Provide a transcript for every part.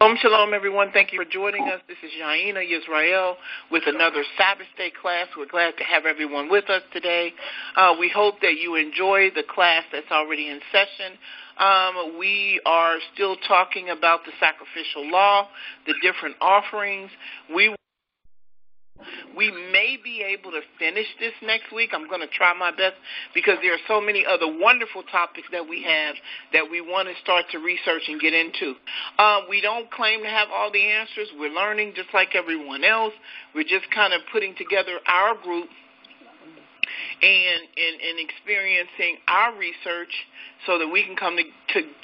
Shalom, everyone. Thank you for joining us. This is Yaina Yisrael with another Sabbath Day class. We're glad to have everyone with us today. We hope that you enjoy the class that's already in session. We are still talking about the sacrificial law, the different offerings. We may be able to finish this next week. I'm going to try my best because there are so many other wonderful topics that we have that we want to start to research and get into. We don't claim to have all the answers. We're learning just like everyone else. We're just kind of putting together our group and experiencing our research so that we can come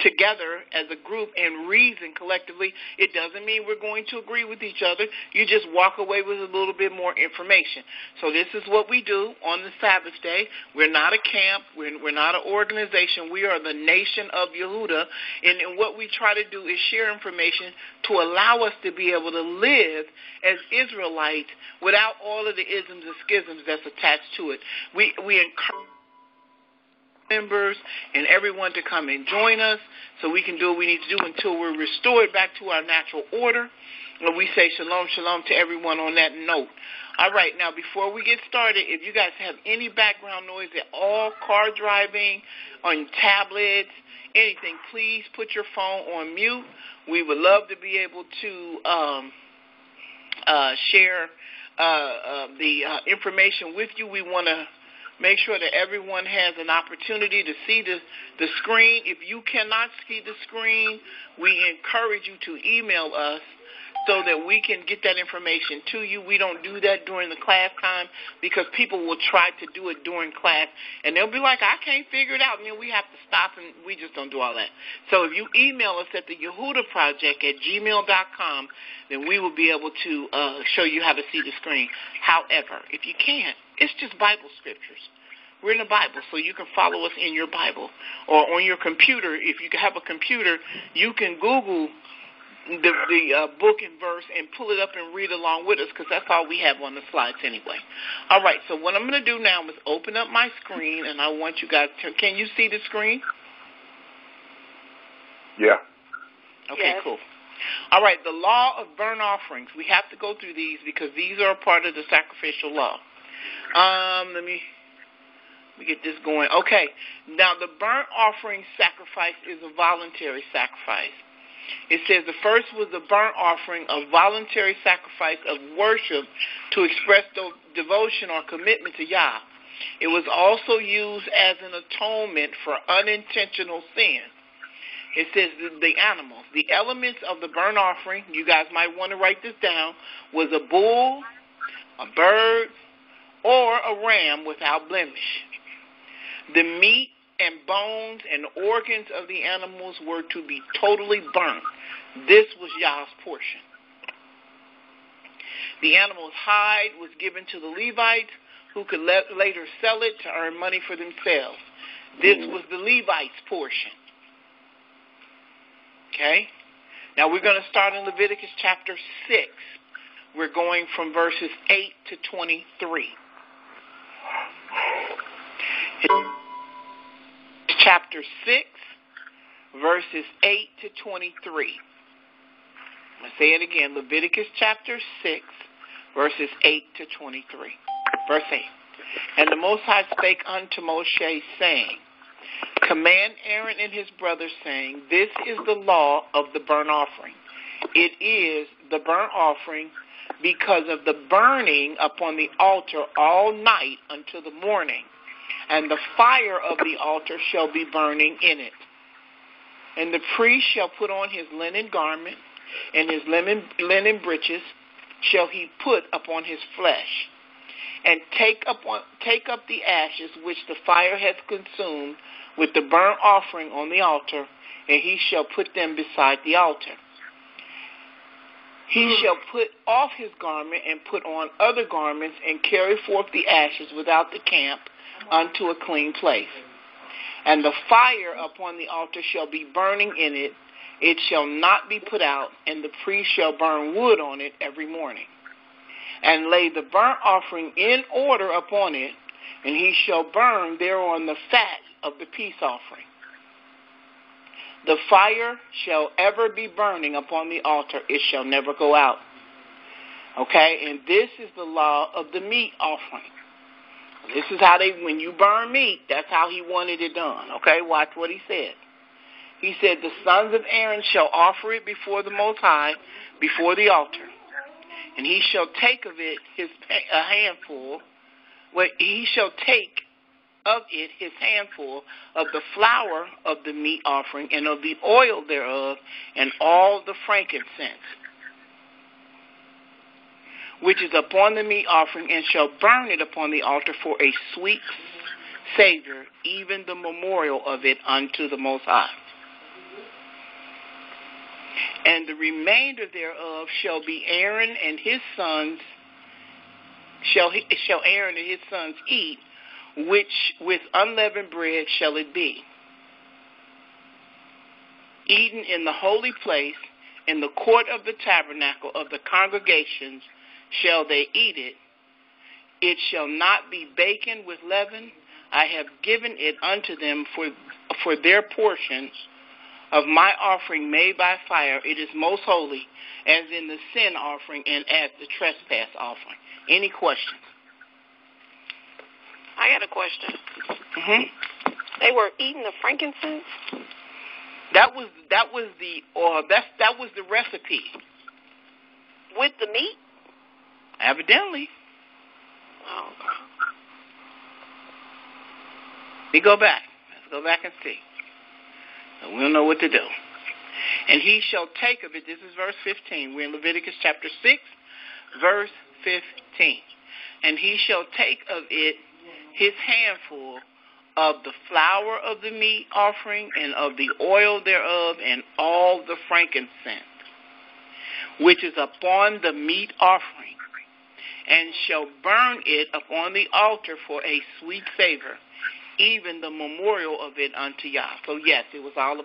together as a group and reason collectively. It doesn't mean we're going to agree with each other. You just walk away with a little bit more information. So this is what we do on the Sabbath day. We're not a camp. We're not an organization. We are the nation of Yehudah. And what we try to do is share information to allow us to be able to live as Israelites without all of the isms and schisms that's attached to it. We encourage members and everyone to come and join us so we can do what we need to do until we're restored back to our natural order. And we say shalom, shalom to everyone on that note. All right, now before we get started, if you guys have any background noise at all, car driving, on tablets, anything, please put your phone on mute. We would love to be able to share the information with you. We want to make sure that everyone has an opportunity to see the screen. If you cannot see the screen, we encourage you to email us so that we can get that information to you. We don't do that during the class time because people will try to do it during class, and they'll be like, I can't figure it out, and then we have to stop, and we just don't do all that. So if you email us at the Yehudah Project at gmail.com, then we will be able to show you how to see the screen. However, if you can't, it's just Bible scriptures. We're in the Bible, so you can follow us in your Bible. Or on your computer, if you have a computer, you can Google the book and verse and pull it up and read along with us because that's all we have on the slides anyway. All right, so what I'm going to do now is open up my screen, and I want you guys to, can you see the screen? Yeah. Okay, yes. Cool. All right, the law of burnt offerings. We have to go through these because these are a part of the sacrificial law. Let me get this going. Okay, now the burnt offering sacrifice is a voluntary sacrifice. It says the first was the burnt offering, a voluntary sacrifice of worship to express devotion or commitment to Yah. It was also used as an atonement for unintentional sin. It says the animals, the elements of the burnt offering, you guys might want to write this down, was a bull, a bird, or a ram without blemish. The meat and bones and organs of the animals were to be totally burnt. This was Yah's portion. The animal's hide was given to the Levites, who could later sell it to earn money for themselves. This was the Levites' portion. Okay? Now we're going to start in Leviticus chapter 6. We're going from verses 8 to 23. Chapter 6, verses 8 to 23. I'm going to say it again. Leviticus chapter 6, verses 8 to 23. Verse 8. And the Most High spake unto Moshe, saying, Command Aaron and his brothers, saying, This is the law of the burnt offering. It is the burnt offering because of the burning upon the altar all night until the morning. And the fire of the altar shall be burning in it. And the priest shall put on his linen garment, and his linen breeches shall he put upon his flesh. And take up the ashes which the fire hath consumed with the burnt offering on the altar, and he shall put them beside the altar. He shall put off his garment and put on other garments, and carry forth the ashes without the camp unto a clean place. And the fire upon the altar shall be burning in it. It shall not be put out, and the priest shall burn wood on it every morning. And lay the burnt offering in order upon it, and he shall burn thereon the fat of the peace offering. The fire shall ever be burning upon the altar. It shall never go out. Okay, and this is the law of the meat offering. This is how when you burn meat, that's how he wanted it done. Okay, watch what he said. He said, the sons of Aaron shall offer it before the Most High, before the altar. And he shall take of it a handful. He shall take of it his handful of the flour of the meat offering and of the oil thereof and all the frankincense, which is upon the meat offering, and shall burn it upon the altar for a sweet savor, even the memorial of it unto the Most High. And the remainder thereof shall be Aaron and his sons, shall Aaron and his sons eat, which with unleavened bread shall it be. Eaten in the holy place, in the court of the tabernacle of the congregations, shall they eat it. It shall not be baken with leaven. I have given it unto them for their portions of my offering made by fire. It is most holy, as in the sin offering and as the trespass offering. Any questions? I got a question. Mm-hmm. They were eating the frankincense? That was the recipe. With the meat? Evidently. Oh. Let's go back and see. We don't know what to do. And he shall take of it, this is verse 15. We're in Leviticus chapter 6, verse 15. And he shall take of it his handful of the flour of the meat offering and of the oil thereof and all the frankincense, which is upon the meat offering, and shall burn it upon the altar for a sweet savor, even the memorial of it unto Yah. So yes, it was on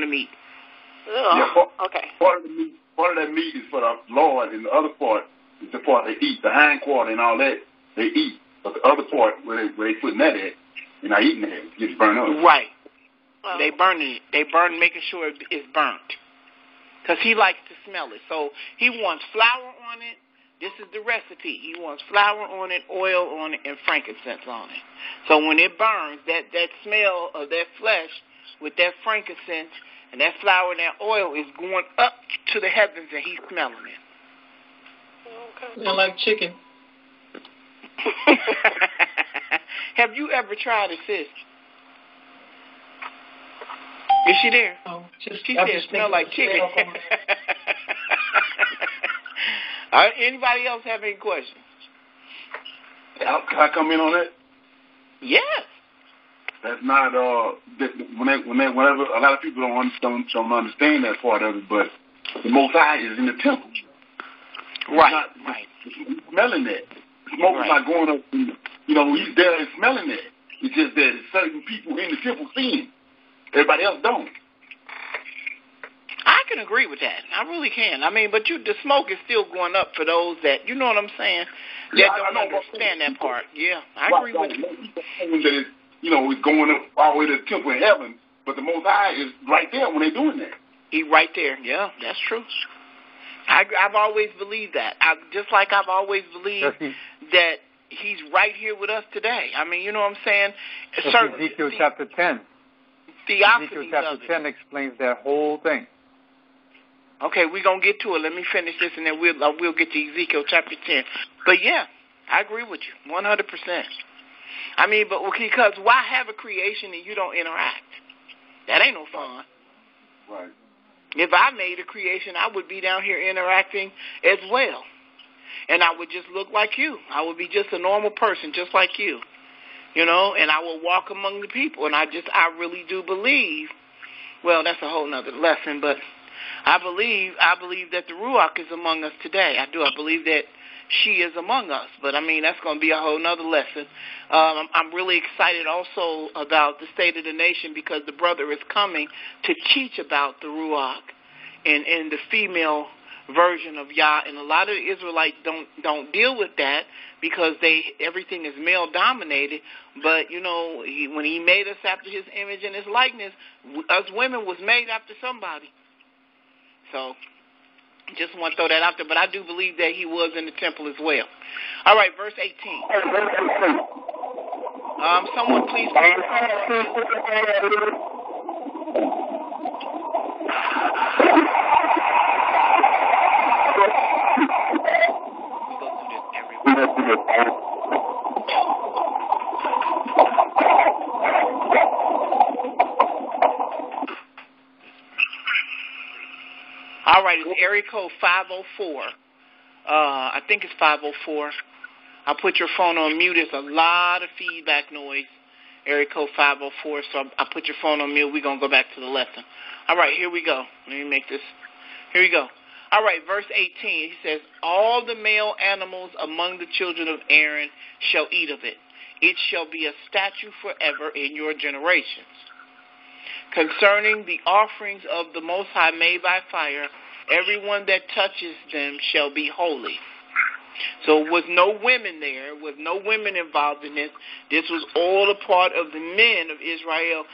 the meat. Yeah, okay. Part of that meat is for the Lord, and the other part is the part they eat. The hind quarter and all that they eat, but the other part where they putting that at, they're not eating that. It gets burned up. Right. Well, they burn it. They burn, making sure it's burnt, because he likes to smell it. So he wants flour on it. This is the recipe. He wants flour on it, oil on it, and frankincense on it. So when it burns, that smell of that flesh with that frankincense and that flour and that oil is going up to the heavens, and he's smelling it. Okay. Smell like chicken. Have you ever tried it, sis? Is she there? Oh, she said it smell like chicken. Anybody else have any questions? Can I come in on that? Yes. That's not whenever a lot of people don't understand that part of it, but the Most High is in the temple. Right. He's smelling that. The smoke is not going up. He's there and smelling that. It's just that certain people in the temple see him. Everybody else don't. I can agree with that. I really can. I mean, but the smoke is still going up for those that, you know what I'm saying, that don't understand that part. Yeah, I agree with you. That it's going up all the way to the temple in heaven, but the Most High is right there when they're doing that. He's right there. Yeah, that's true. I've always believed that. Just like I've always believed that he's right here with us today. I mean, you know what I'm saying? Ezekiel chapter 10. Ezekiel chapter 10 explains that whole thing. Okay, we're going to get to it. Let me finish this, and then we'll get to Ezekiel chapter 10. But, yeah, I agree with you 100%. I mean, but because why have a creation and you don't interact? That ain't no fun. Right. If I made a creation, I would be down here interacting as well. And I would just look like you. I would be just a normal person, just like you. And I will walk among the people. And I really do believe, well, that's a whole nother lesson, but I believe that the Ruach is among us today. I do. I believe that she is among us. But, I mean, that's going to be a whole nother lesson. I'm really excited also about the State of the Nation because the brother is coming to teach about the Ruach and the female version of Yah, and a lot of the Israelites don't deal with that because everything is male dominated. But when he made us after his image and his likeness, us women was made after somebody. So just want to throw that out there. But I do believe that he was in the temple as well. All right, verse 18. Someone please. All right, it's area code 504. I think it's 504. I'll put your phone on mute. There's a lot of feedback noise. Area code 504, so I'll put your phone on mute. We're going to go back to the lesson. All right, here we go. Let me make this. Here we go. All right, verse 18, he says, all the male animals among the children of Aaron shall eat of it. It shall be a statute forever in your generations. Concerning the offerings of the Most High made by fire, everyone that touches them shall be holy. So with no women there, with no women involved in this, this was all a part of the men of Israel,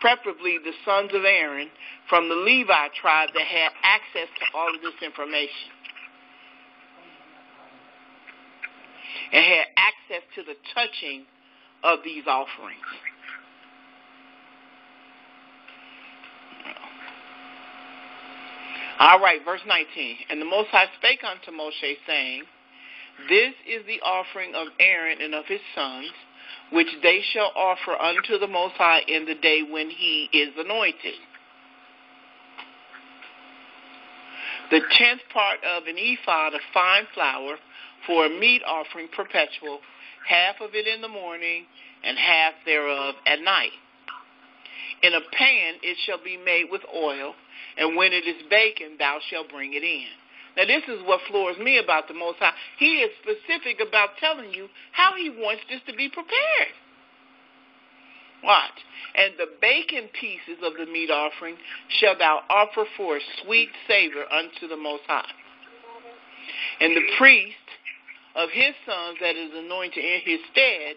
preferably the sons of Aaron from the Levi tribe that had access to all of this information and had access to the touching of these offerings. All right, verse 19. And the Most High spake unto Moshe, saying, this is the offering of Aaron and of his sons, which they shall offer unto the Most High in the day when he is anointed. The 10th part of an ephah of fine flour for a meat offering perpetual, half of it in the morning and half thereof at night. In a pan it shall be made with oil, and when it is baking thou shalt bring it in. Now, this is what floors me about the Most High. He is specific about telling you how he wants this to be prepared. Watch. And the baking pieces of the meat offering shalt thou offer for a sweet savor unto the Most High. And the priest of his sons that is anointed in his stead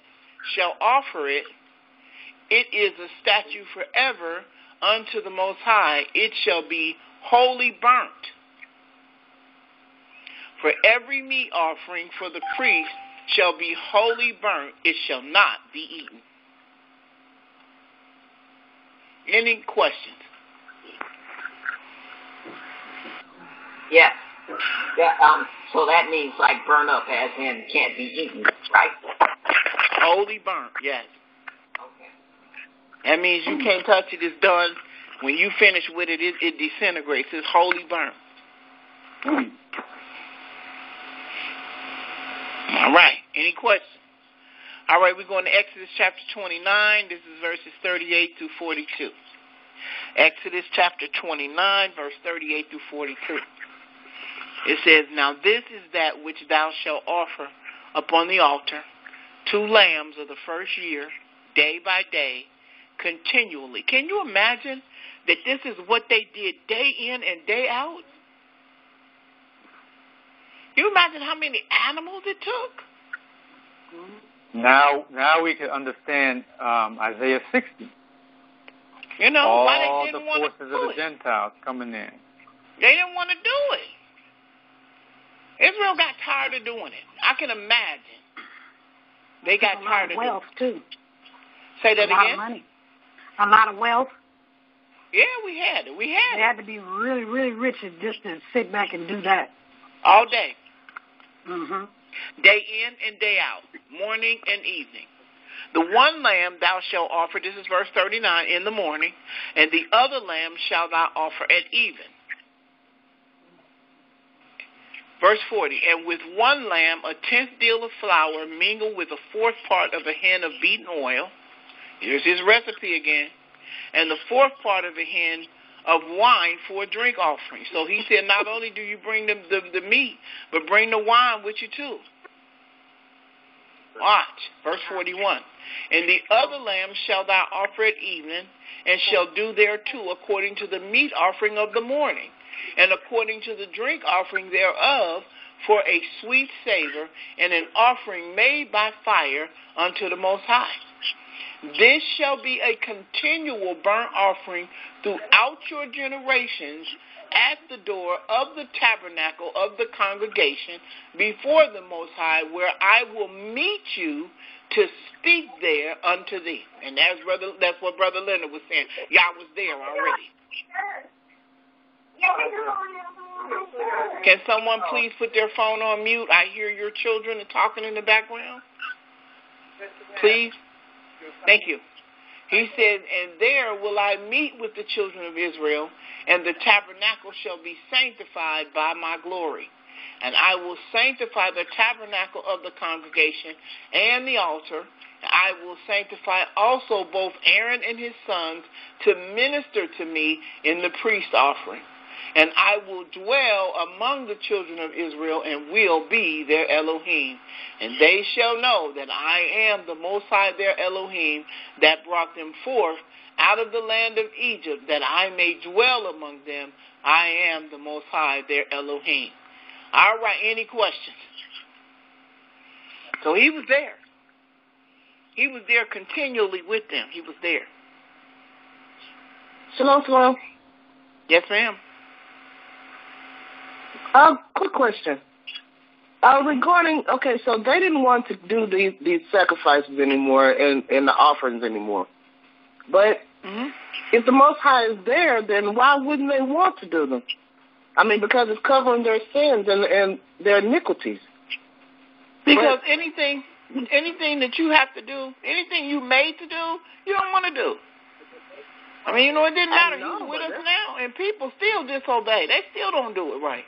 shall offer it. It is a statute forever unto the Most High. It shall be wholly burnt. For every meat offering for the priest shall be wholly burnt, it shall not be eaten. Any questions? Yes. So that means like burn up as in can't be eaten, right? Wholly burnt, yes. Okay. That means you can't touch it. It's done. When you finish with it, it disintegrates. It's wholly burnt. All right. Any questions? All right, we're going to Exodus chapter 29. This is verses 38 through 42. Exodus chapter 29, verse 38 through 42. It says, now this is that which thou shalt offer upon the altar, 2 lambs of the first year, day by day, continually. Can you imagine that this is what they did day in and day out? Can you imagine how many animals it took? Now we can understand Isaiah 60. You know, all why they didn't want to do it. All the forces of the Gentiles coming in. They didn't want to do it. Israel got tired of doing it. I can imagine. They got tired of wealth, doing it. Too. Say that again? A lot of money. A lot of wealth. Yeah, we had it. They had to be really, really rich just to sit back and do that. All day. Mm-hmm. Day in and day out, morning and evening. The one lamb thou shalt offer, this is verse 39, in the morning, and the other lamb shalt thou offer at even. Verse 40, and with one lamb a 10th deal of flour mingled with a 4th part of a hin of beaten oil. Here's his recipe again. And the 4th part of a hin of wine for a drink offering. So he said, not only do you bring the meat, but bring the wine with you too. Watch, verse 41. And the other lamb shalt thou offer at evening, and shall do thereto according to the meat offering of the morning. and according to the drink offering thereof, for a sweet savor, and an offering made by fire unto the Most High. This shall be a continual burnt offering throughout your generations at the door of the tabernacle of the congregation before the Most High, where I will meet you to speak there unto thee. And that's what Brother Leonard was saying. Y'all was there already. Can someone please put their phone on mute? I hear your children talking in the background. Please. Thank you. He said, and there will I meet with the children of Israel, and the tabernacle shall be sanctified by my glory. And I will sanctify the tabernacle of the congregation and the altar. I will sanctify also both Aaron and his sons to minister to me in the priest offering. And I will dwell among the children of Israel and will be their Elohim. And they shall know that I am the Most High their Elohim that brought them forth out of the land of Egypt, that I may dwell among them. I am the Most High their Elohim. All right, any questions? So he was there. He was there continually with them. He was there. Shalom. Yes, ma'am. Quick question. Regarding, so they didn't want to do these sacrifices anymore and the offerings anymore. But if the Most High is there, then why wouldn't they want to do them? I mean, because it's covering their sins and their iniquities. Because anything that you have to do, anything you made to do, you don't want to do. I mean, it didn't matter. He's with us now, and people still disobey. They still don't do it right.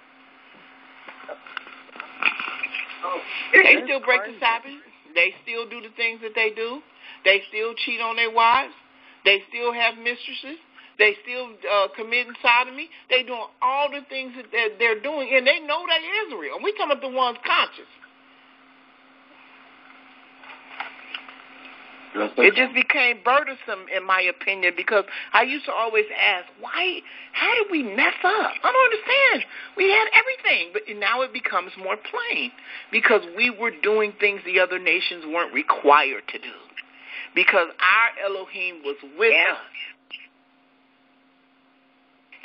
They still break the Sabbath. They still do the things that they do. They still cheat on their wives. They still have mistresses. They still committing sodomy. They doing all the things that they're doing, and they know they're Israel. We talking about the ones conscious. It just became burdensome, in my opinion, because I used to always ask, how did we mess up? I don't understand. We had everything, but now it becomes more plain because we were doing things the other nations weren't required to do because our Elohim was with us.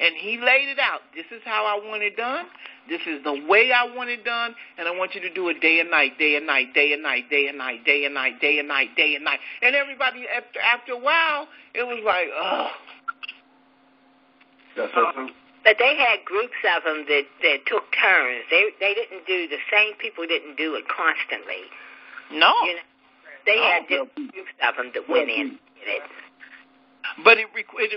And he laid it out. This is how I want it done. This is the way I want it done, and I want you to do it day and night, day and night, day and night, day and night, day and night, day and night, day and night. And everybody, after a while, it was like, ugh. But they had groups of them that took turns. They didn't do, the same people didn't do it constantly. No. They had different groups of them that went in and did it. But it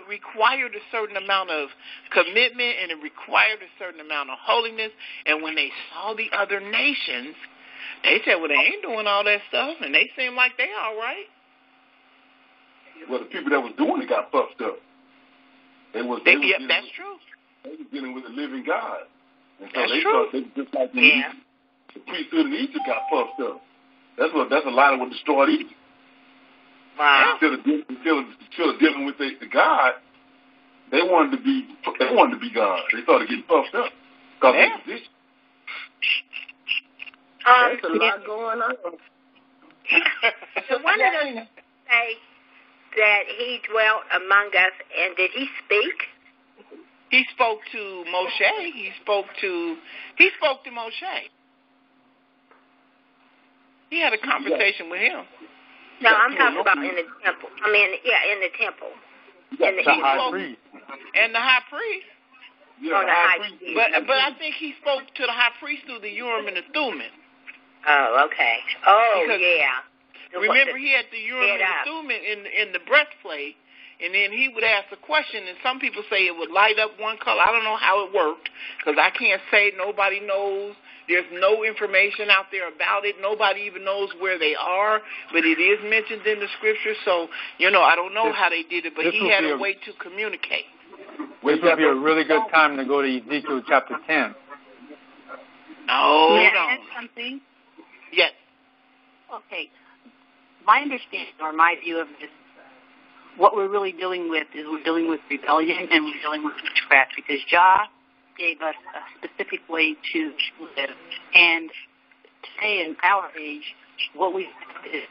required a certain amount of commitment, and it required a certain amount of holiness. And when they saw the other nations, they said, well, they ain't doing all that stuff, and they seem like they all right. Well, the people that was doing it got puffed up. That's true. They were dealing with the living God. And so that's they true. thought they were just like Egypt. The priesthood in Egypt got puffed up. That's a lot of what destroyed Egypt. Wow. Instead of dealing with the God, they wanted to be God. They started getting puffed up because of their position. There's a lot going on. So one of them say that he dwelt among us, and did he speak? He spoke to Moshe. He spoke to Moshe. He had a conversation with him. No, I'm talking about in the temple. I mean, in the temple. The high priest. And the high priest. Yeah, the high priest. But I think he spoke to the high priest through the Urim and the Thummim. Oh, okay. Oh, because yeah. Remember, he had the Urim and the Thummim in the breastplate, and then he would ask a question, and some people say it would light up one color. I don't know how it worked, because I can't say. Nobody knows. There's no information out there about it. Nobody even knows where they are, but it is mentioned in the scripture. So, I don't know how they did it, but he had a way to communicate. This would be a really good time to go to Ezekiel chapter 10. Oh, May I add something? Yes. Okay. My understanding or my view of this, what we're really dealing with is we're dealing with rebellion and we're dealing with witchcraft, because Jah gave us a specific way to live. And today in our age, what we have is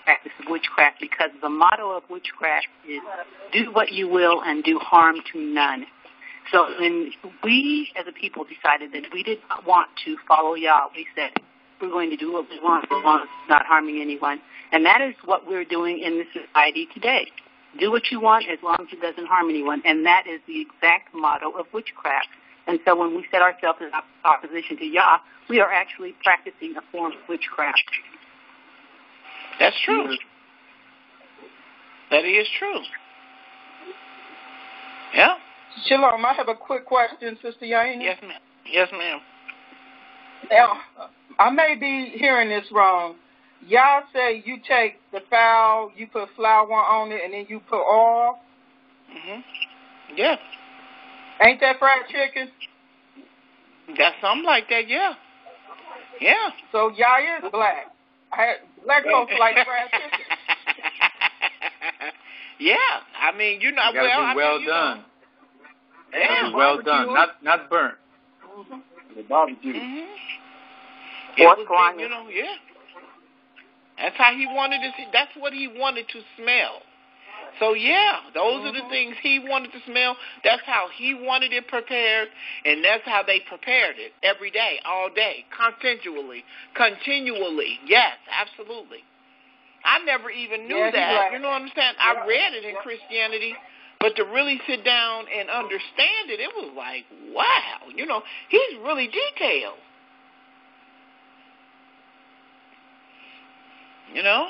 practice of witchcraft, because the motto of witchcraft is do what you will and do harm to none. So when we as a people decided that we did not want to follow Yah, we said we're going to do what we want as long as it's not harming anyone. And that is what we're doing in this society today. Do what you want as long as it doesn't harm anyone. And that is the exact motto of witchcraft. And so when we set ourselves in opposition to Yah, we are actually practicing a form of witchcraft. That's true. That is true. Yeah. Shalom, I have a quick question, Sister Yaina. Yes, ma'am. Yes, ma'am. Now, I may be hearing this wrong. Y'all say you take the fowl, you put flour on it, and then you put oil? Yeah. Ain't that fried chicken? That's something like that, yeah. Yeah. So y'all is black. Black folks like fried chicken. Yeah. I mean, you know, well done. Yeah, well done, not burnt. The barbecue. You know, yeah. That's how he wanted to see. That's what he wanted to smell. So, yeah, those are the things he wanted to smell. That's how he wanted it prepared, and that's how they prepared it every day, all day, continually. Yes, absolutely. I never even knew that. Right. You know what I'm saying? I read it in Christianity, but to really sit down and understand it, it was like, wow, you know, he's really detailed. You know,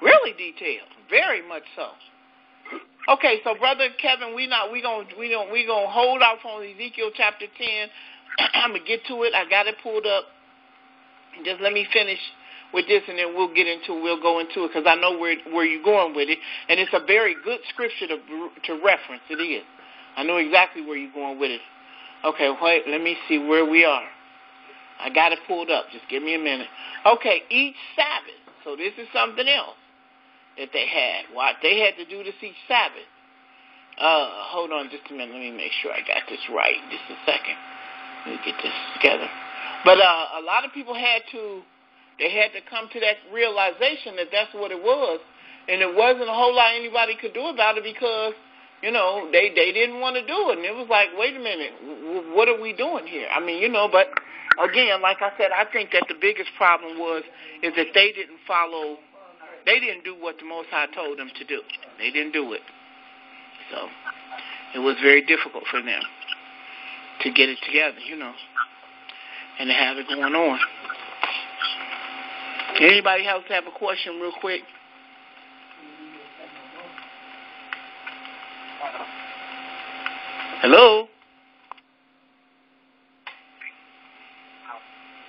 really detailed, very much so. Okay, so Brother Kevin, we gonna hold off on Ezekiel chapter 10. I'm gonna get to it. I got it pulled up. Just let me finish with this, and then we'll go into it, because I know where you're going with it, and it's a very good scripture to reference. It is. I know exactly where you're going with it. Okay, wait. Let me see where we are. I got it pulled up. Just give me a minute. Okay, each Sabbath. So this is something else that they had. What they had to do this each Sabbath. Hold on just a minute. Let me make sure I got this right. Just a second. Let me get this together. But a lot of people had to come to that realization that that's what it was, and it wasn't a whole lot anybody could do about it, because, you know, they didn't want to do it, and it was like, wait a minute, what are we doing here? I mean, you know, but again, like I said, I think that the biggest problem is that they didn't do what the Most High told them to do. They didn't do it. So it was very difficult for them to get it together, you know, and to have it going on. Anybody else have a question real quick? Hello?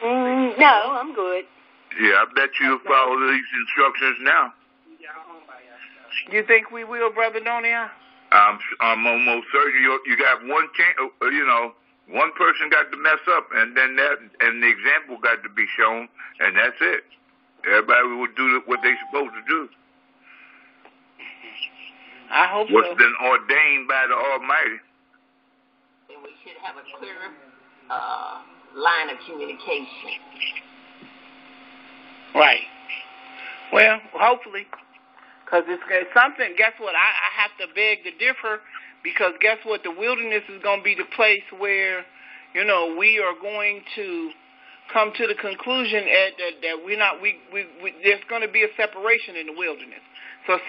No, I'm good. Yeah, I bet you'll follow these instructions now. You think we will, Brother Donia? I'm almost certain you got one chance. You know, one person got to mess up, and then the example got to be shown, and that's it. Everybody will do what they're supposed to do. I hope What's been ordained by the Almighty. And we should have a clear line of communication. Right. Well, hopefully. Because it's something, guess what, I have to beg to differ, because guess what, the wilderness is going to be the place where, you know, we are going to come to the conclusion that there's going to be a separation in the wilderness. So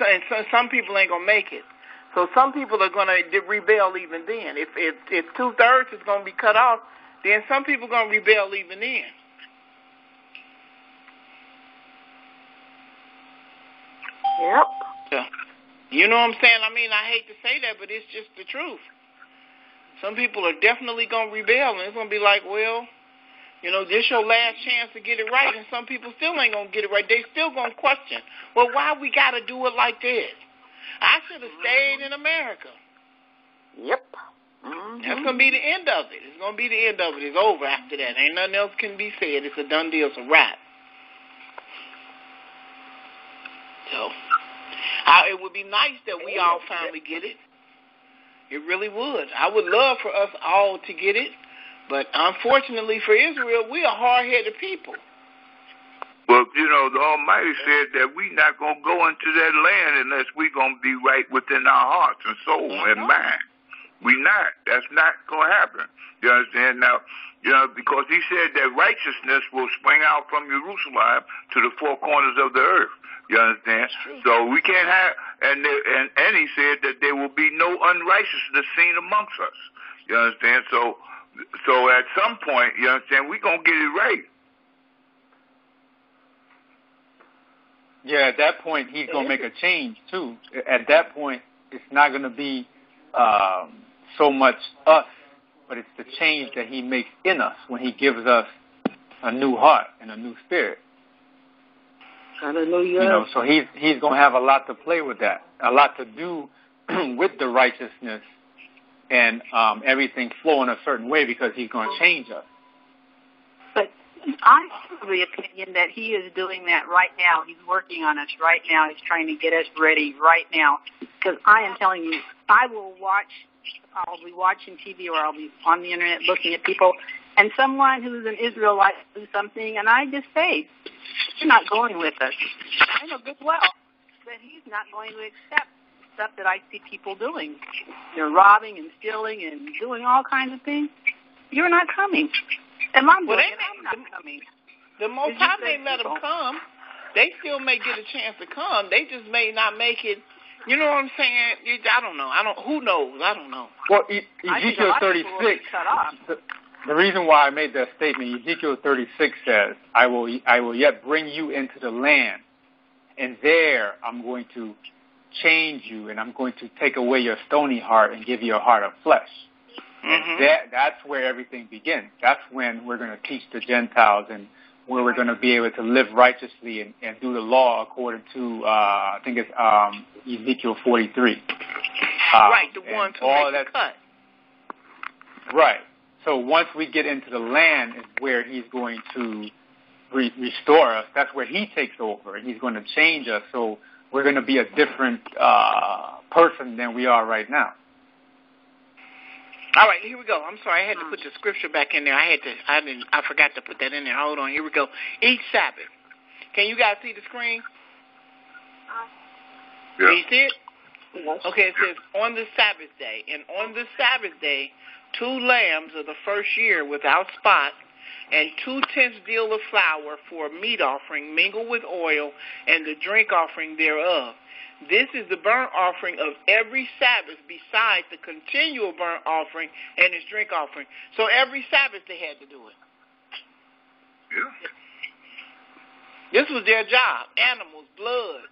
some people ain't going to make it. So some people are going to rebel even then. If 2/3 is going to be cut off, then some people are going to rebel even then. Yep. Yeah. You know what I'm saying? I mean, I hate to say that, but it's just the truth. Some people are definitely going to rebel, and it's going to be like, well, you know, this your last chance to get it right, and some people still ain't going to get it right. They still going to question, well, why we got to do it like this? I should have stayed in America. Yep. That's going to be the end of it. It's going to be the end of it. It's over after that. Ain't nothing else can be said. It's a done deal. It's a wrap. So, it would be nice that we all finally get it. It really would. I would love for us all to get it, but unfortunately for Israel, we are hard-headed people. Well, the Almighty said that we're not going to go into that land unless we're going to be right within our hearts and soul and mind. We're not. That's not going to happen. You understand? Now, because he said that righteousness will spring out from Jerusalem to the four corners of the earth. You understand? So we can't have, and he said that there will be no unrighteousness seen amongst us. You understand? So at some point, you understand, we're going to get it right. Yeah, at that point, he's going to make a change, too. At that point, it's not going to be so much us, but it's the change that he makes in us when he gives us a new heart and a new spirit. Hallelujah. So he's going to have a lot to play with that, a lot to do with the righteousness and everything flowing a certain way because he's going to change us. But I have the opinion that he is doing that right now. He's working on us right now. He's trying to get us ready right now. Because I am telling you, I'll be watching TV or I'll be on the internet looking at people, and someone who's an Israelite do something, and I just say, you're not going with us. I know good well that he's not going to accept stuff that I see people doing. They're robbing and stealing and doing all kinds of things. You're not coming. And I'm not coming. The Most High may let them come. They still may get a chance to come. They just may not make it. You know what I'm saying? I don't know. Who knows? I don't know. Well, Ezekiel 36. The reason why I made that statement, Ezekiel 36 says, I will yet bring you into the land, and there I'm going to change you, and I'm going to take away your stony heart and give you a heart of flesh. Mm-hmm. And that's where everything begins. That's when we're going to teach the Gentiles and where we're going to be able to live righteously and do the law according to, I think it's Ezekiel 43. Right, the one to make the cut. Right. So once we get into the land is where he's going to restore us. That's where he takes over, and he's going to change us. So we're going to be a different person than we are right now. All right, here we go. I'm sorry, I had to put the scripture back in there. I forgot to put that in there. Hold on, here we go. Each Sabbath. Can you guys see the screen? Yeah. Can you see it? Okay, it says, on the Sabbath day. And on the Sabbath day, 2 lambs of the first year without spot, and 2/10 deal of flour for a meat offering mingled with oil, and the drink offering thereof. This is the burnt offering of every Sabbath besides the continual burnt offering and its drink offering. So every Sabbath they had to do it. Yeah. This was their job. Animals, blood,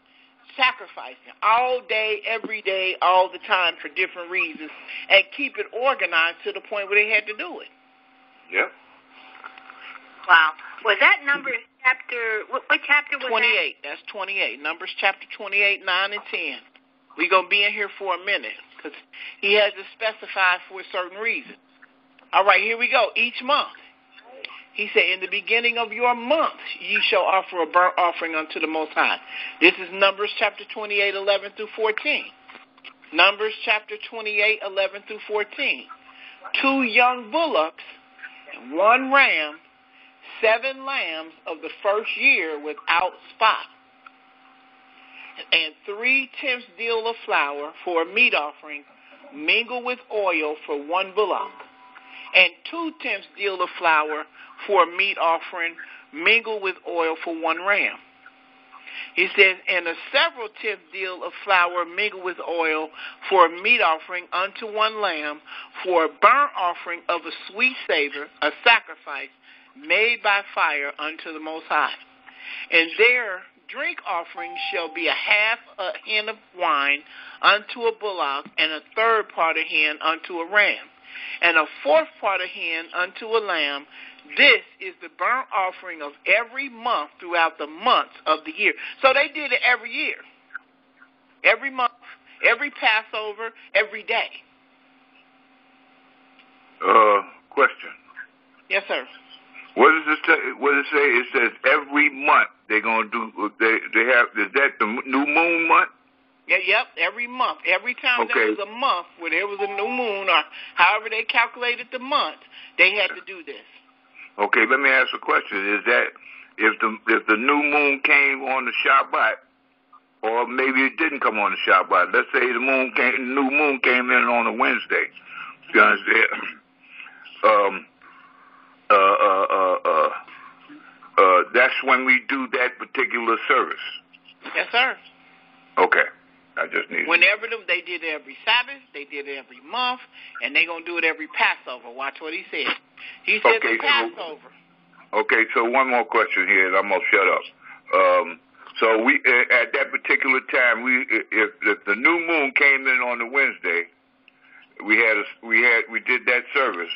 sacrificing all day, every day, all the time for different reasons, and keep it organized to the point where they had to do it. Yep. Wow. Was that Numbers chapter, what chapter was 28. that? That's 28. Numbers chapter 28, 9 and 10. We're going to be in here for a minute because he has to specify for a certain reason. All right, here we go. Each month. He said, in the beginning of your month, ye shall offer a burnt offering unto the Most High. This is Numbers chapter 28, 11 through 14. Numbers chapter 28, 11 through 14. 2 young bullocks and 1 ram, 7 lambs of the first year without spot, and 3/10 deal of flour for a meat offering, mingled with oil for 1 bullock, and 2/10 deal of flour for a meat offering, mingled with oil for 1 ram. He says, and a several 10th deal of flour mingled with oil for a meat offering unto 1 lamb, for a burnt offering of a sweet savor, a sacrifice made by fire unto the Most High. And their drink offering shall be a half a hin of wine unto a bullock, and a 1/3 part of hin unto a ram, and a 1/4 part of hin unto a lamb. This is the burnt offering of every month throughout the months of the year. So they did it every year. Every month, every Passover, every day. Question. Yes, sir. What does it say? It says every month they're gonna do. They have. Is that the new moon month? Yeah, yep, every month. Every time there was a month where there was a new moon or however they calculated the month, they had to do this. Okay, let me ask a question. Is that if the new moon came on the Shabbat, or maybe it didn't come on the Shabbat? Let's say the new moon came in on a Wednesday. You understand? That's when we do that particular service. Yes, sir. Okay. I just need. Whenever they did it every Sabbath, they did it every month, and they're going to do it every Passover. Watch what he said. He said the Passover. Okay, so one more question here, and I'm going to shut up. So we at that particular time, if the new moon came in on the Wednesday, we did that service.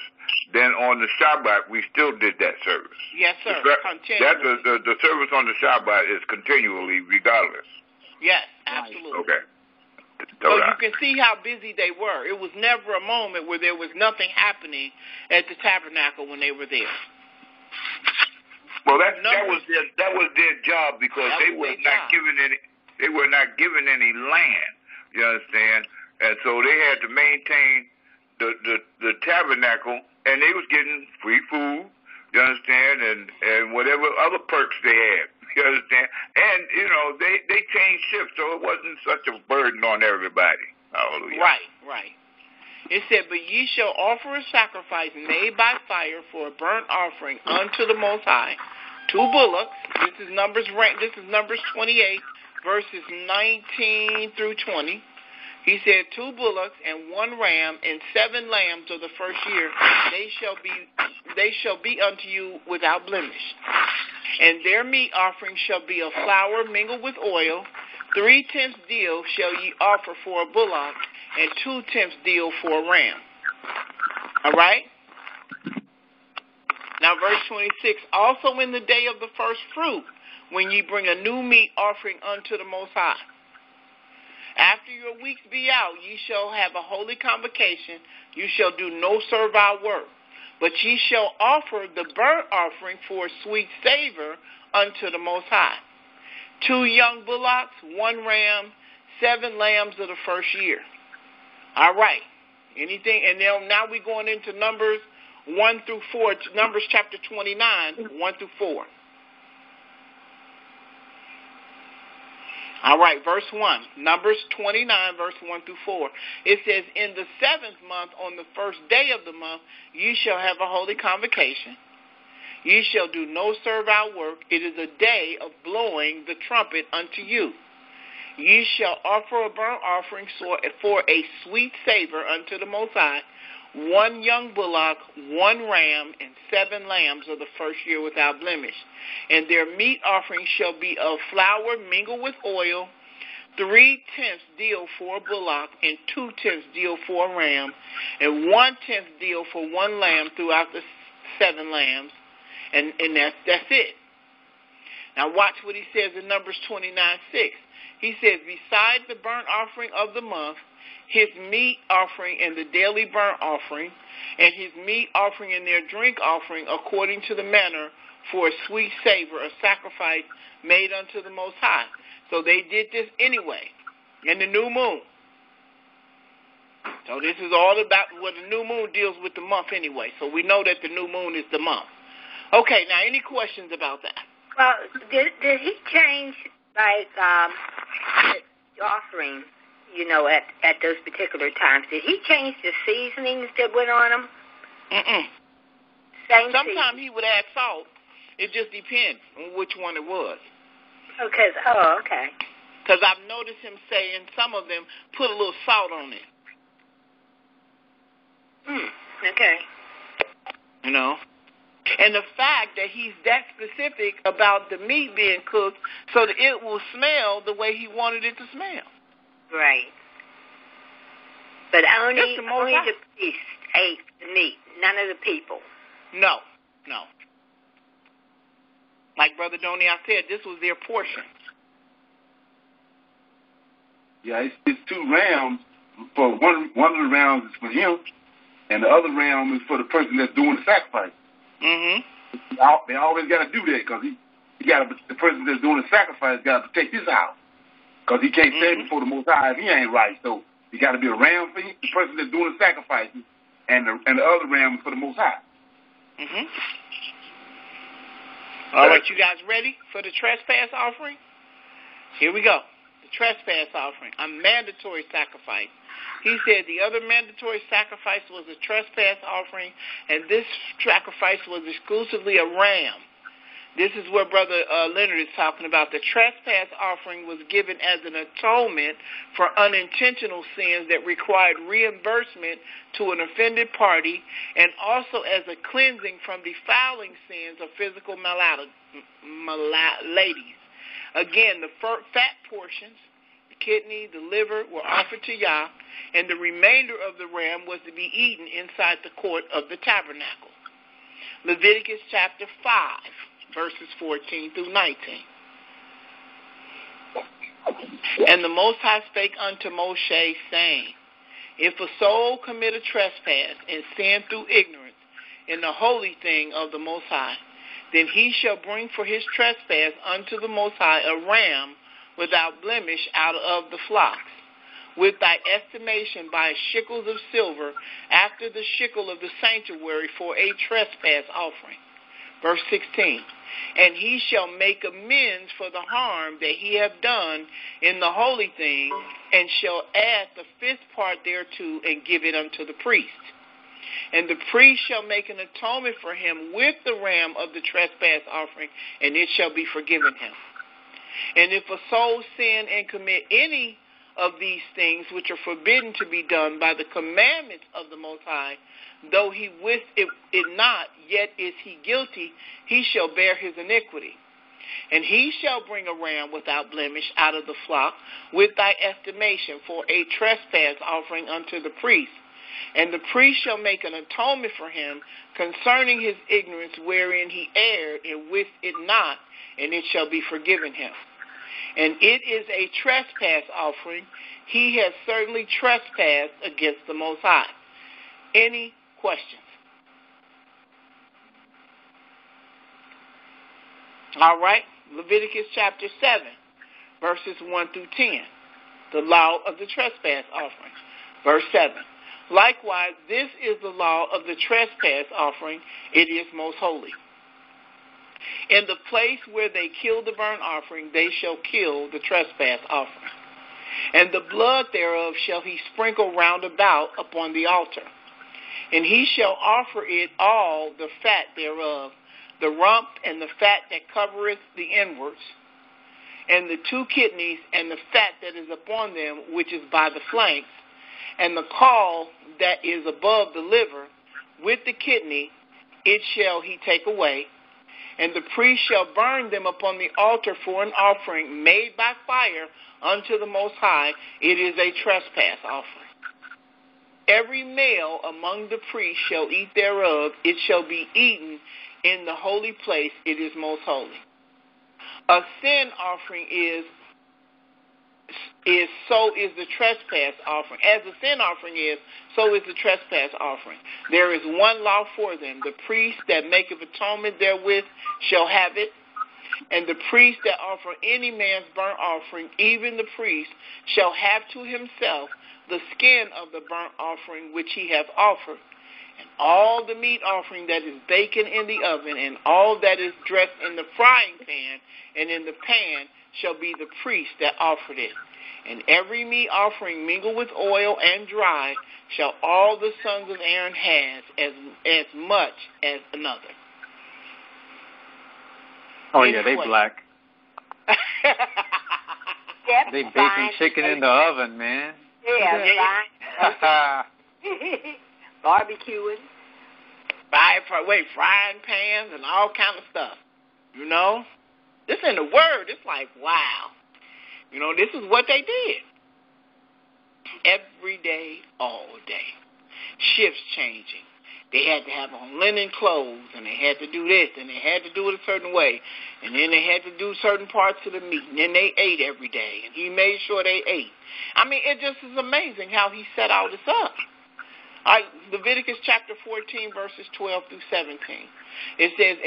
Then on the Shabbat, we still did that service. Yes, sir. The service on the Shabbat is continually, regardless. Yes, absolutely. Okay. So you can see how busy they were. It was never a moment where there was nothing happening at the tabernacle when they were there. Well, that was their job because they were not given any land. You understand? And so they had to maintain the tabernacle, and they was getting free food. You understand? And whatever other perks they had. You understand? And, they changed shifts, so it wasn't such a burden on everybody. Hallelujah. Right. It said, but ye shall offer a sacrifice made by fire for a burnt offering unto the Most High. 2 bullocks. This is Numbers 28, verses 19 through 20. He said, 2 bullocks and 1 ram and 7 lambs of the first year. They shall be unto you without blemish. And their meat offering shall be of flour mingled with oil. 3/10 deal shall ye offer for a bullock, and 2/10 deal for a ram. All right? Now, verse 26, also in the day of the first fruit, when ye bring a new meat offering unto the Most High. After your weeks be out, ye shall have a holy convocation. You shall do no servile work. But ye shall offer the burnt offering for a sweet savor unto the Most High. 2 young bullocks, 1 ram, 7 lambs of the first year. All right. Anything? And now we're going into Numbers 1 through 4, Numbers chapter 29, 1 through 4. All right, verse 1, Numbers 29, verse 1 through 4. It says, in the 7th month, on the first day of the month, ye shall have a holy convocation. Ye shall do no servile work. It is a day of blowing the trumpet unto you. Ye shall offer a burnt offering for a sweet savor unto the Most High, 1 young bullock, 1 ram, and 7 lambs of the first year without blemish. And their meat offering shall be of flour mingled with oil, 3/10 deal for a bullock, and 2/10 deal for a ram, and 1/10 deal for 1 lamb throughout the 7 lambs. And that's it. Now watch what he says in Numbers 29:6. He says, besides the burnt offering of the month, his meat offering and the daily burnt offering, and his meat offering and their drink offering according to the manner for a sweet savor, a sacrifice made unto the Most High. So they did this anyway, in the new moon. So this is all about what the new moon deals with the month anyway. So we know that the new moon is the month. Okay, now any questions about that? Well, did he change, the offering, at those particular times? Did he change the seasonings that went on them? Sometimes he would add salt. It just depends on which one it was. Okay. Because I've noticed him saying some of them put a little salt on it. Okay. And the fact that he's that specific about the meat being cooked so that it will smell the way he wanted it to smell. Right. But only the priest ate the meat, none of the people. No. Like Brother Donnie, I said, this was their portion. Yeah, it's 2 rams. For one of the rams is for him, and the other ram is for the person that's doing the sacrifice. They always got to do that because the person that's doing the sacrifice got to protect his house. because he can't stand before the Most High if he ain't right. So you got to be a ram for the person that's doing the sacrifices, and the other ram for the Most High. All right, you guys ready for the trespass offering? Here we go. The trespass offering, a mandatory sacrifice. He said the other mandatory sacrifice was a trespass offering, and this sacrifice was exclusively a ram. This is where Brother Leonard is talking about. The trespass offering was given as an atonement for unintentional sins that required reimbursement to an offended party, and also as a cleansing from defiling sins of physical maladies. Again, the fat portions, the kidney, the liver, were offered to Yah, and the remainder of the ram was to be eaten inside the court of the tabernacle. Leviticus chapter 5. Verses 14 through 19. And the Most High spake unto Moshe, saying, If a soul commit a trespass and sin through ignorance in the holy thing of the Most High, then he shall bring for his trespass unto the Most High a ram without blemish out of the flocks, with thy estimation by shekels of silver, after the shekel of the sanctuary, for a trespass offering. Verse 16, and he shall make amends for the harm that he hath done in the holy thing, and shall add the fifth part thereto, and give it unto the priest. And the priest shall make an atonement for him with the ram of the trespass offering, and it shall be forgiven him. And if a soul sin and commit any of these things which are forbidden to be done by the commandments of the Most High, though he wist it not, yet is he guilty, he shall bear his iniquity. And he shall bring a ram without blemish out of the flock, with thy estimation, for a trespass offering unto the priest. And the priest shall make an atonement for him concerning his ignorance wherein he erred and wist it not, and it shall be forgiven him. And it is a trespass offering. He has certainly trespassed against the Most High. Any questions? All right, Leviticus chapter 7, verses 1 through 10, the law of the trespass offering. Verse 7, likewise, this is the law of the trespass offering. It is most holy. In the place where they kill the burnt offering, they shall kill the trespass offering. And the blood thereof shall he sprinkle round about upon the altar. And he shall offer it all the fat thereof, the rump and the fat that covereth the inwards, and the two kidneys and the fat that is upon them, which is by the flanks, and the caul that is above the liver, with the kidney, it shall he take away. And the priest shall burn them upon the altar for an offering made by fire unto the Most High. It is a trespass offering. Every male among the priests shall eat thereof. It shall be eaten in the holy place. It is most holy. A sin offering is so is the trespass offering. As the sin offering is, so is the trespass offering. There is one law for them. The priest that maketh atonement therewith shall have it. And the priest that offer any man's burnt offering, even the priest, shall have to himself the skin of the burnt offering which he hath offered. And all the meat offering that is baken in the oven, and all that is dressed in the frying pan and in the pan, shall be the priest that offered it. And every meat offering mingled with oil and dry shall all the sons of Aaron have as much as another. Oh, yeah, they black. They baking chicken in the oven, man. Yeah, barbecuing. Frying pans and all kind of stuff. You know? This in the Word, it's like, wow. You know, this is what they did. Every day, all day. Shifts changing. They had to have on linen clothes, and they had to do this, and they had to do it a certain way. And then they had to do certain parts of the meat, and then they ate every day, and he made sure they ate. I mean, it just is amazing how he set all this up. All right, Leviticus chapter 14, verses 12 through 17. It says,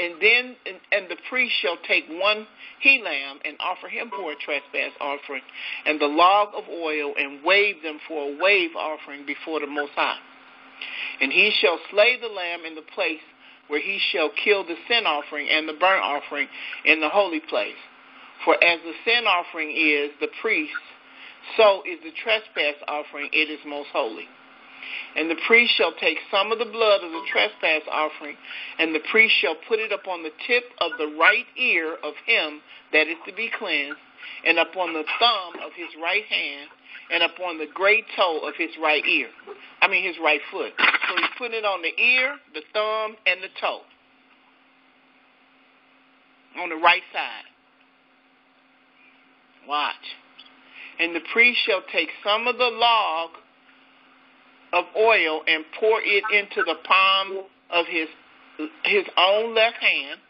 and the priest shall take one he-lamb and offer him for a trespass offering, and the log of oil, and wave them for a wave offering before the Most High. And he shall slay the lamb in the place where he shall kill the sin offering and the burnt offering in the holy place. For as the sin offering is the priest, so is the trespass offering, it is most holy. And the priest shall take some of the blood of the trespass offering, and the priest shall put it upon the tip of the right ear of him that is to be cleansed, and upon the thumb of his right hand, and upon the great toe of his right his right foot. So he's putting it on the ear, the thumb, and the toe. On the right side. Watch. And the priest shall take some of the log of oil and pour it into the palm of his own left hand.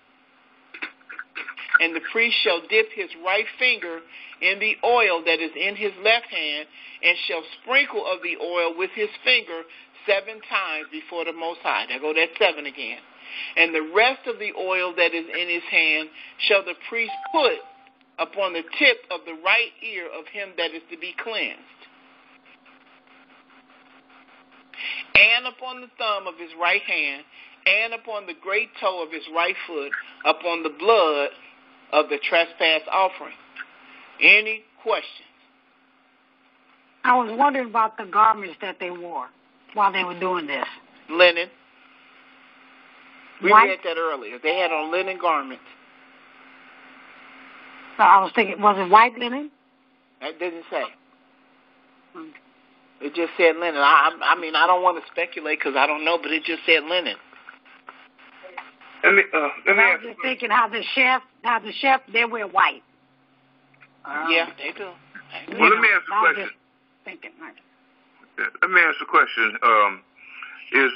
And the priest shall dip his right finger in the oil that is in his left hand, and shall sprinkle of the oil with his finger 7 times before the Most High. There go that 7 again. And the rest of the oil that is in his hand shall the priest put upon the tip of the right ear of him that is to be cleansed, and upon the thumb of his right hand, and upon the great toe of his right foot, upon the blood of the trespass offering. Any questions? I was wondering about the garments that they wore while they were doing this. Linen. We White? read that earlier. They had on linen garments. So I was thinking, was it white linen? That didn't say. It just said linen. I mean, I don't want to speculate because I don't know, but it just said linen. Let me I was just thinking how the chef, they wear white. Yeah, they do. Well, let me ask a question. Let me ask a question. Is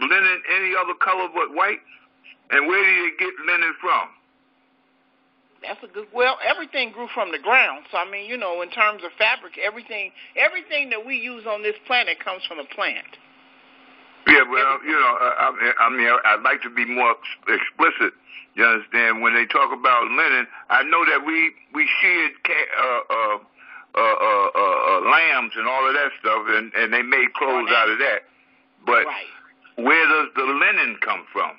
linen any other color but white? And where do you get linen from? That's a good. Well, everything grew from the ground. So I mean, in terms of fabric, everything that we use on this planet comes from a plant. Yeah, well, I mean, I'd like to be more explicit. You understand? When they talk about linen, I know that we sheared lambs and all of that stuff, and they made clothes out of that. But where does the linen come from?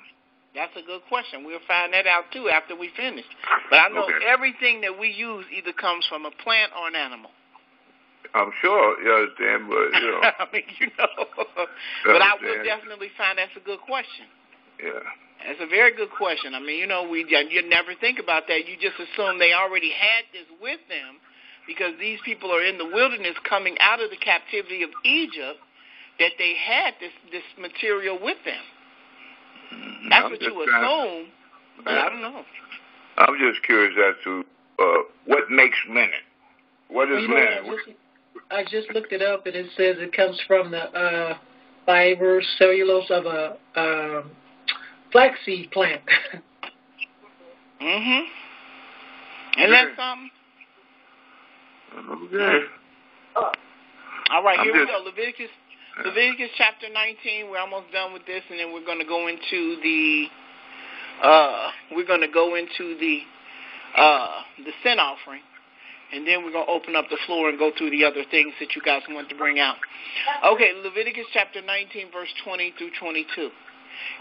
That's a good question. We'll find that out, too, after we finish. But I know everything that we use either comes from a plant or an animal. I'm sure, you understand, but, I mean, But I will definitely find that's a good question. Yeah. That's a very good question. I mean, you never think about that. You just assume they already had this with them because these people are in the wilderness coming out of the captivity of Egypt, that they had this material with them. That's what you assume, but I don't know. I'm just curious as to what makes linen. What is linen? I just looked it up, and it says it comes from the fiber cellulose of a flaxseed plant. Isn't that something? Okay. All right, here we go. Leviticus chapter 19. We're almost done with this, and then we're going to go into the sin offering, and then we're going to open up the floor and go through the other things that you guys want to bring out. Okay, Leviticus chapter 19, verse 20 through 22.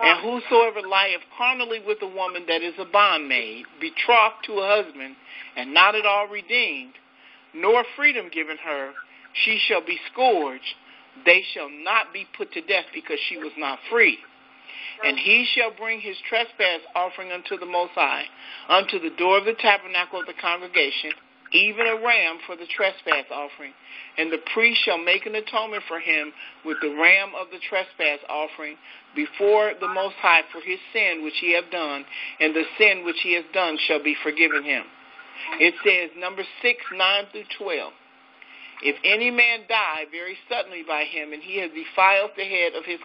And whosoever lieth carnally with a woman that is a bondmaid, betrothed to a husband, and not at all redeemed, nor freedom given her, she shall be scourged. They shall not be put to death because she was not free. And he shall bring his trespass offering unto the Most High, unto the door of the tabernacle of the congregation, even a ram for the trespass offering. And the priest shall make an atonement for him with the ram of the trespass offering before the Most High for his sin which he hath done, and the sin which he hath done shall be forgiven him. It says, number 6, 9 through 12. If any man die very suddenly by him, and he has defiled the head of his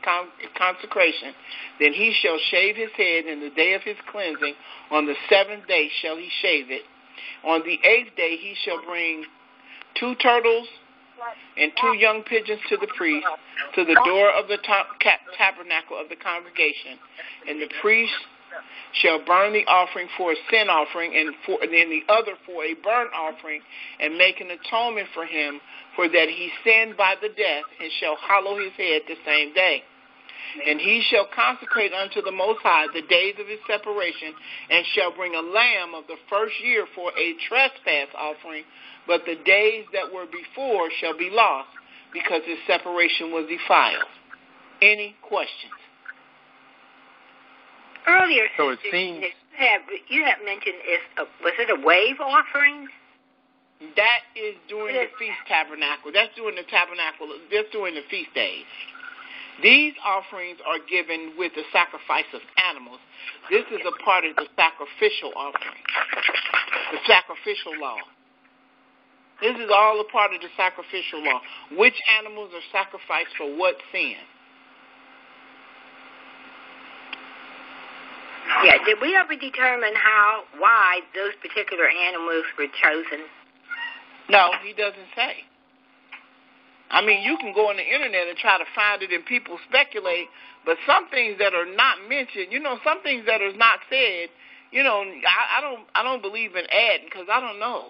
consecration, then he shall shave his head in the day of his cleansing. On the 7th day shall he shave it. On the 8th day he shall bring 2 turtles and 2 young pigeons to the priest, to the door of the tabernacle of the congregation. And the priest shall burn the offering for a sin offering, and then the other for a burnt offering, and make an atonement for him, for that he sinned by the death, and shall hallow his head the same day. And he shall consecrate unto the Most High the days of his separation, and shall bring a lamb of the first year for a trespass offering, but the days that were before shall be lost, because his separation was defiled. Any questions? Earlier, so it seems you have mentioned was it a wave offering? That is during the feast tabernacle. That's during the tabernacle. That's during the feast days. These offerings are given with the sacrifice of animals. This is a part of the sacrificial offering, the sacrificial law. This is all a part of the sacrificial law. Which animals are sacrificed for what sin? Yeah, did we ever determine why those particular animals were chosen? No, he doesn't say. I mean, you can go on the internet and try to find it, and people speculate, but some things that are not mentioned, some things that are not said, I don't believe in adding, because I don't know.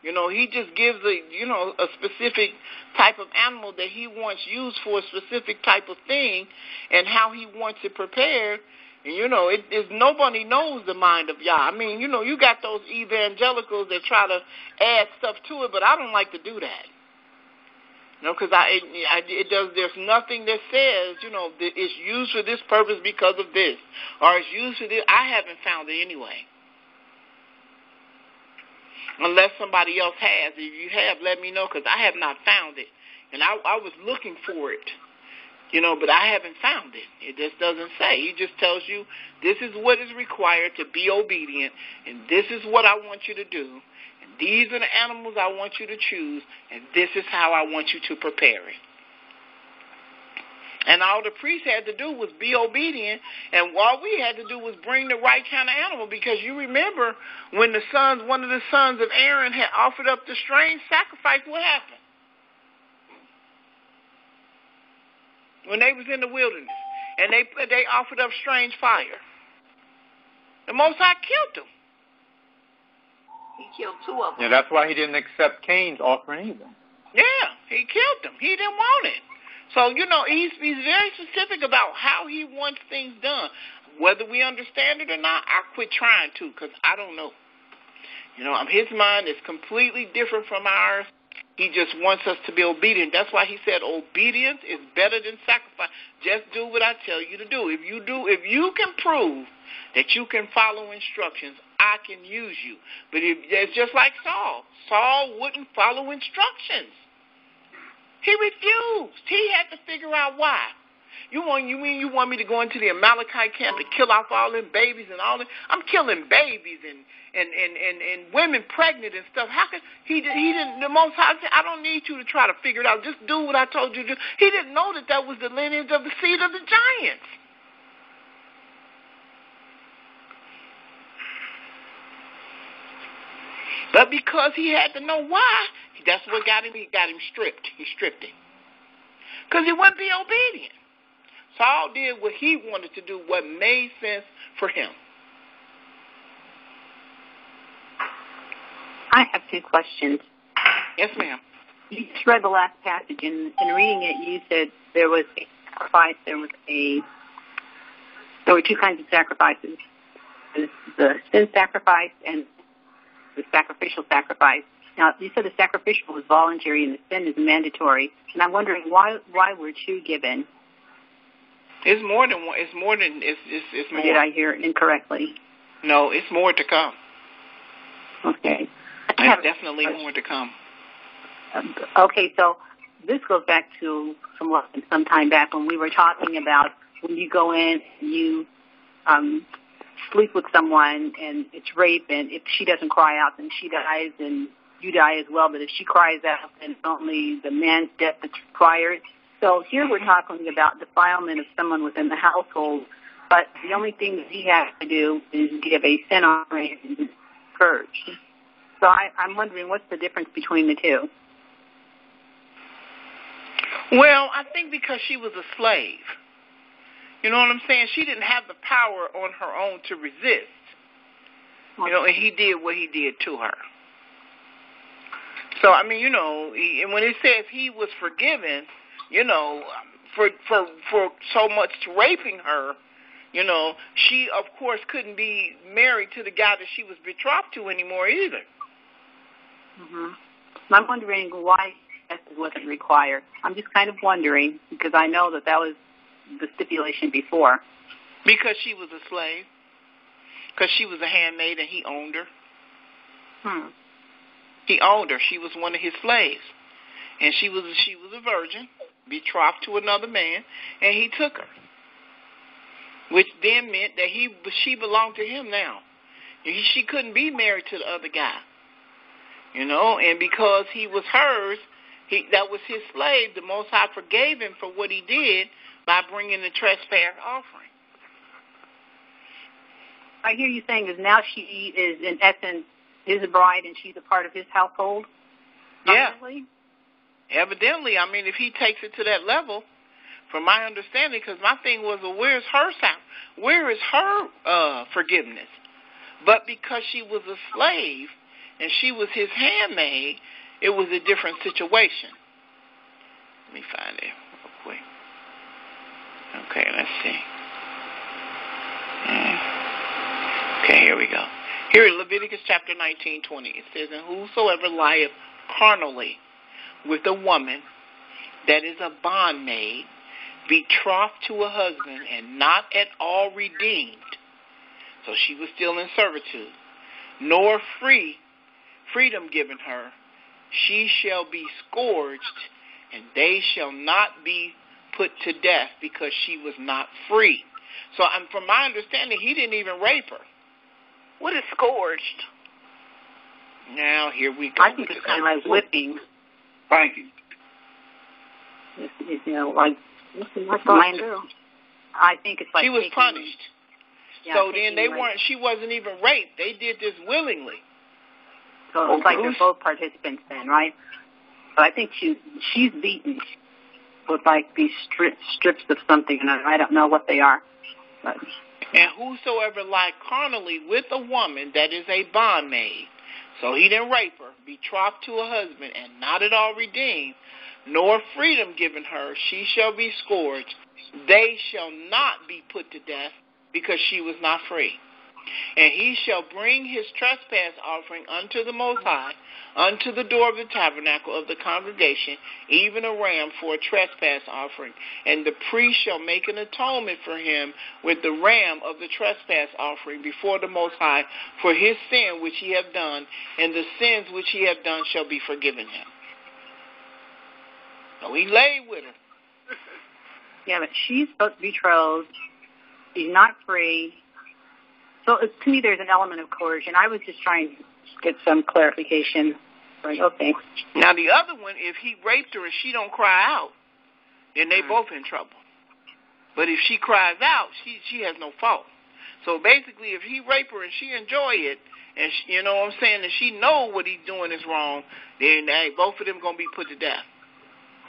He just gives a specific type of animal that he wants used for a specific type of thing, and how he wants it prepared. And, nobody knows the mind of Yah. I mean, you got those evangelicals that try to add stuff to it, but I don't like to do that. Because there's nothing that says, it's used for this purpose because of this, or it's used for this. I haven't found it anyway. Unless somebody else has. If you have, let me know, because I have not found it. And I was looking for it. But I haven't found it. It just doesn't say. He just tells you this is what is required to be obedient, and this is what I want you to do, and these are the animals I want you to choose, and this is how I want you to prepare it. And all the priest had to do was be obedient, and all we had to do was bring the right kind of animal, because you remember when one of the sons of Aaron had offered up the strange sacrifice, what happened? When they was in the wilderness, and they offered up strange fire. The Most High killed them. He killed 2 of them. Yeah, that's why he didn't accept Cain's offering either. Yeah, he killed them. He didn't want it. So, he's very specific about how he wants things done. Whether we understand it or not, I quit trying to, because I don't know. His mind is completely different from ours. He just wants us to be obedient. That's why he said obedience is better than sacrifice. Just do what I tell you to do. If you can prove that you can follow instructions, I can use you. But it's just like Saul. Saul wouldn't follow instructions. He refused. He had to figure out why. You mean you want me to go into the Amalekite camp and kill off all them babies and all that? I'm killing babies and women pregnant and stuff. How could he didn't? The Most High said, I don't need you to try to figure it out. Just do what I told you to do. He didn't know that was the lineage of the seed of the giants. But because he had to know why, that's what got him. He got him stripped. He stripped him because he wouldn't be obedient. Saul did what he wanted to do, what made sense for him. I have 2 questions. Yes, ma'am. You just read the last passage, and in reading it, you said there was a sacrifice. There were 2 kinds of sacrifices: the sin sacrifice and the sacrificial sacrifice. Now, you said the sacrificial was voluntary and the sin is mandatory, and I'm wondering why were 2 given? It's more than one. It's more. Or did I hear it incorrectly? No, it's more to come. Okay. There's definitely more to come. Okay, so this goes back to some time back when we were talking about when you go in and you sleep with someone and it's rape, and if she doesn't cry out, then she dies and you die as well. But if she cries out, then it's only the man's death that's required. So here we're talking about defilement of someone within the household, but the only thing that he has to do is give a sin offering and purge. So I'm wondering what's the difference between the 2? Well, I think because she was a slave. You know what I'm saying? She didn't have the power on her own to resist. You know, and he did what he did to her. So, I mean, you know, and when it says he was forgiven, you know, for so much raping her, you know, she, of course, couldn't be married to the guy that she was betrothed to anymore either. Mm-hmm. I'm wondering why that wasn't required. I'm just kind of wondering, because I know that was the stipulation before. Because she was a slave. Because she was a handmaid and he owned her. He owned her. She was one of his slaves. And she was a virgin, betrothed to another man, and he took her. Which then meant that she belonged to him now. She couldn't be married to the other guy. You know, and because he was hers, that was his slave, the Most High forgave him for what he did by bringing the trespass offering. I hear you saying is now she is, in essence, his bride and she's a part of his household? Yeah. Evidently, I mean, if he takes it to that level, from my understanding, because my thing was, well, where is her forgiveness? But because she was a slave and she was his handmaid, it was a different situation. Let me find it real quick. Okay, let's see. Okay, here we go. Here in Leviticus chapter 19:20, it says, "And whosoever lieth carnally with a woman that is a bondmaid, betrothed to a husband, and not at all redeemed," so she was still in servitude, "nor freedom given her, she shall be scourged, and they shall not be put to death because she was not free." So from my understanding, he didn't even rape her. What is scourged? Now, here we go. I think it's kind of like whipping. Thank you. It's, you know, like, I think it's like she was punished. Yeah, so then she wasn't even raped. They did this willingly. So it's like they're both participants then, right? But I think she's beaten with like these strips of something, and I don't know what they are. But. And whosoever lie carnally with a woman that is a bondmaid, so he didn't rape her, betrothed to a husband, and not at all redeemed, nor freedom given her, she shall be scourged. They shall not be put to death, because she was not free. And he shall bring his trespass offering unto the Most High, unto the door of the tabernacle of the congregation, even a ram for a trespass offering. And the priest shall make an atonement for him with the ram of the trespass offering before the Most High for his sin which he hath done, and the sins which he hath done shall be forgiven him. So he lay with her. Yeah, but she's betrothed. She's not free. So to me, there's an element of coercion. I was just trying to get some clarification. Like, okay. Now, the other one, if he raped her and she don't cry out, then they both in trouble. But if she cries out, she has no fault. So basically, if he raped her and she enjoy it, and she, you know what I'm saying, and she know what he's doing is wrong, then both of them going to be put to death.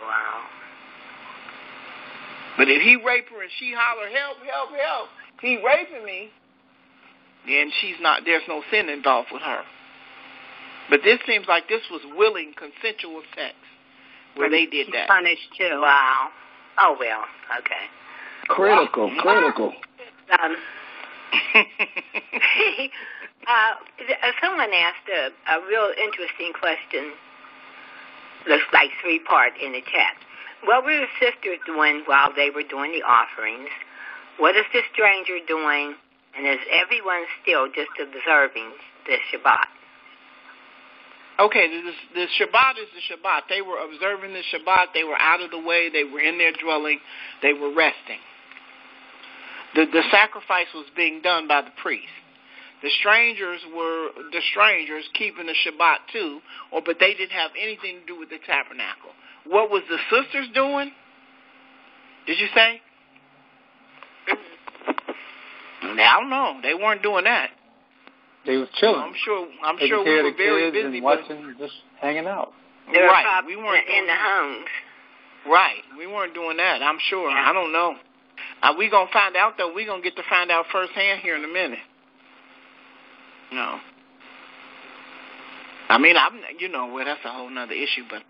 Wow. But if he raped her and she holler, help, help, help, he raping me, then there's no sin involved with her. But this seems like this was willing, consensual sex where they did that. Punished too. Wow. Oh, well, okay. Critical. Someone asked a real interesting question. Looks like 3-part in the chat. What were the sisters doing while they were doing the offerings? What is the stranger doing? And is everyone still just observing the Shabbat? Okay, the Shabbat is the Shabbat. They were observing the Shabbat. They were out of the way. They were in their dwelling. They were resting. The sacrifice was being done by the priest. The strangers were keeping the Shabbat too, but they didn't have anything to do with the tabernacle. What was the sisters doing? Did you say? I don't know. They weren't doing that. They was chilling. I'm sure we were very busy, and watching, just hanging out. They were right. We weren't in the homes. Right. We weren't doing that, I'm sure. I don't know. We going to find out, though. We're going to get to find out firsthand here in a minute. No. I mean, well, that's a whole nother issue, but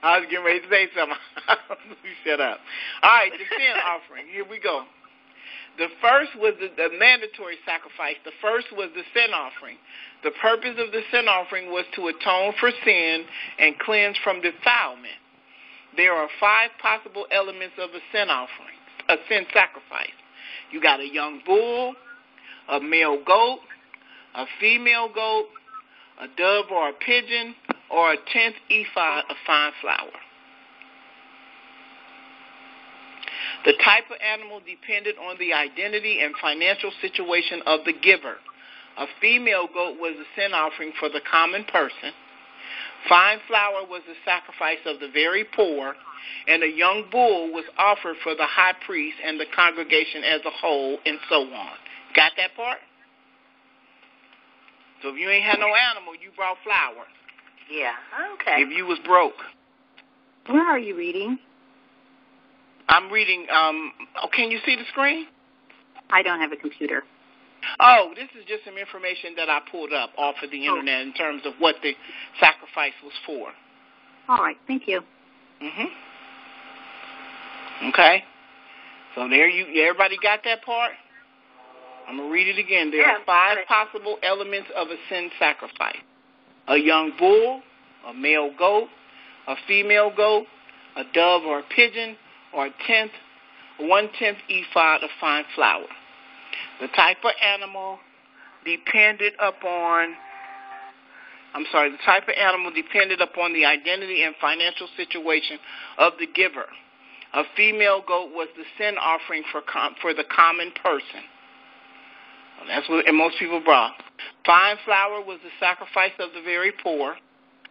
I was getting ready to say something. Shut up. All right, the sin offering. Here we go. The first was the mandatory sacrifice. The first was the sin offering. The purpose of the sin offering was to atone for sin and cleanse from defilement. There are 5 possible elements of a sin offering, a sin sacrifice. You got a young bull, a male goat, a female goat, a dove or a pigeon, or a 10th ephah of fine flour. The type of animal depended on the identity and financial situation of the giver. A female goat was a sin offering for the common person. Fine flour was the sacrifice of the very poor, and a young bull was offered for the high priest and the congregation as a whole, and so on. Got that part? So if you ain't had no animal, you brought flour. Yeah, okay. If you was broke. Where are you reading? I'm reading, can you see the screen? I don't have a computer. Oh, this is just some information that I pulled up off of the internet in terms of what the sacrifice was for. All right, thank you. Okay. So everybody got that part? I'm going to read it again. There are 5 possible elements of a sin sacrifice. A young bull, a male goat, a female goat, a dove or a pigeon, or a 1/10 ephah of fine flour. The type of animal depended upon the identity and financial situation of the giver. A female goat was the sin offering for the common person. Well, that's what most people brought. Fine flour was the sacrifice of the very poor.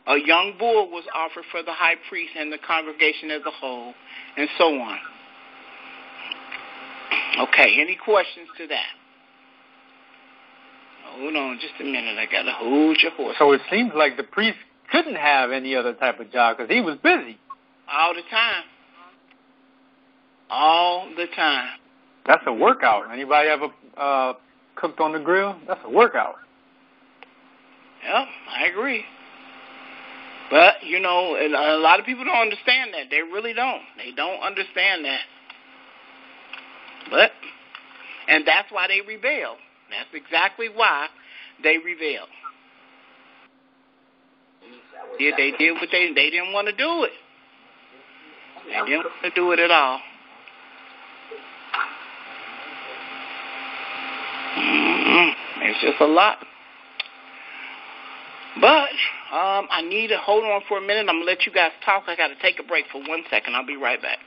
A young bull was offered for the high priest and the congregation as a whole, and so on. Okay, any questions to that? Hold on just a minute. I got to hold your horse. So it seems like the priest couldn't have any other type of job because he was busy. All the time. All the time. That's a workout. Anybody ever cooked on the grill? That's a workout. Yeah, I agree. But, a lot of people don't understand that. They really don't. They don't understand that. And that's why they rebel. That's exactly why they rebel. Yeah, they did what they didn't want to do it. They didn't want to do it at all. It's just a lot. But I need to hold on for a minute. I'm going to let you guys talk. I got to take a break for 1 second. I'll be right back.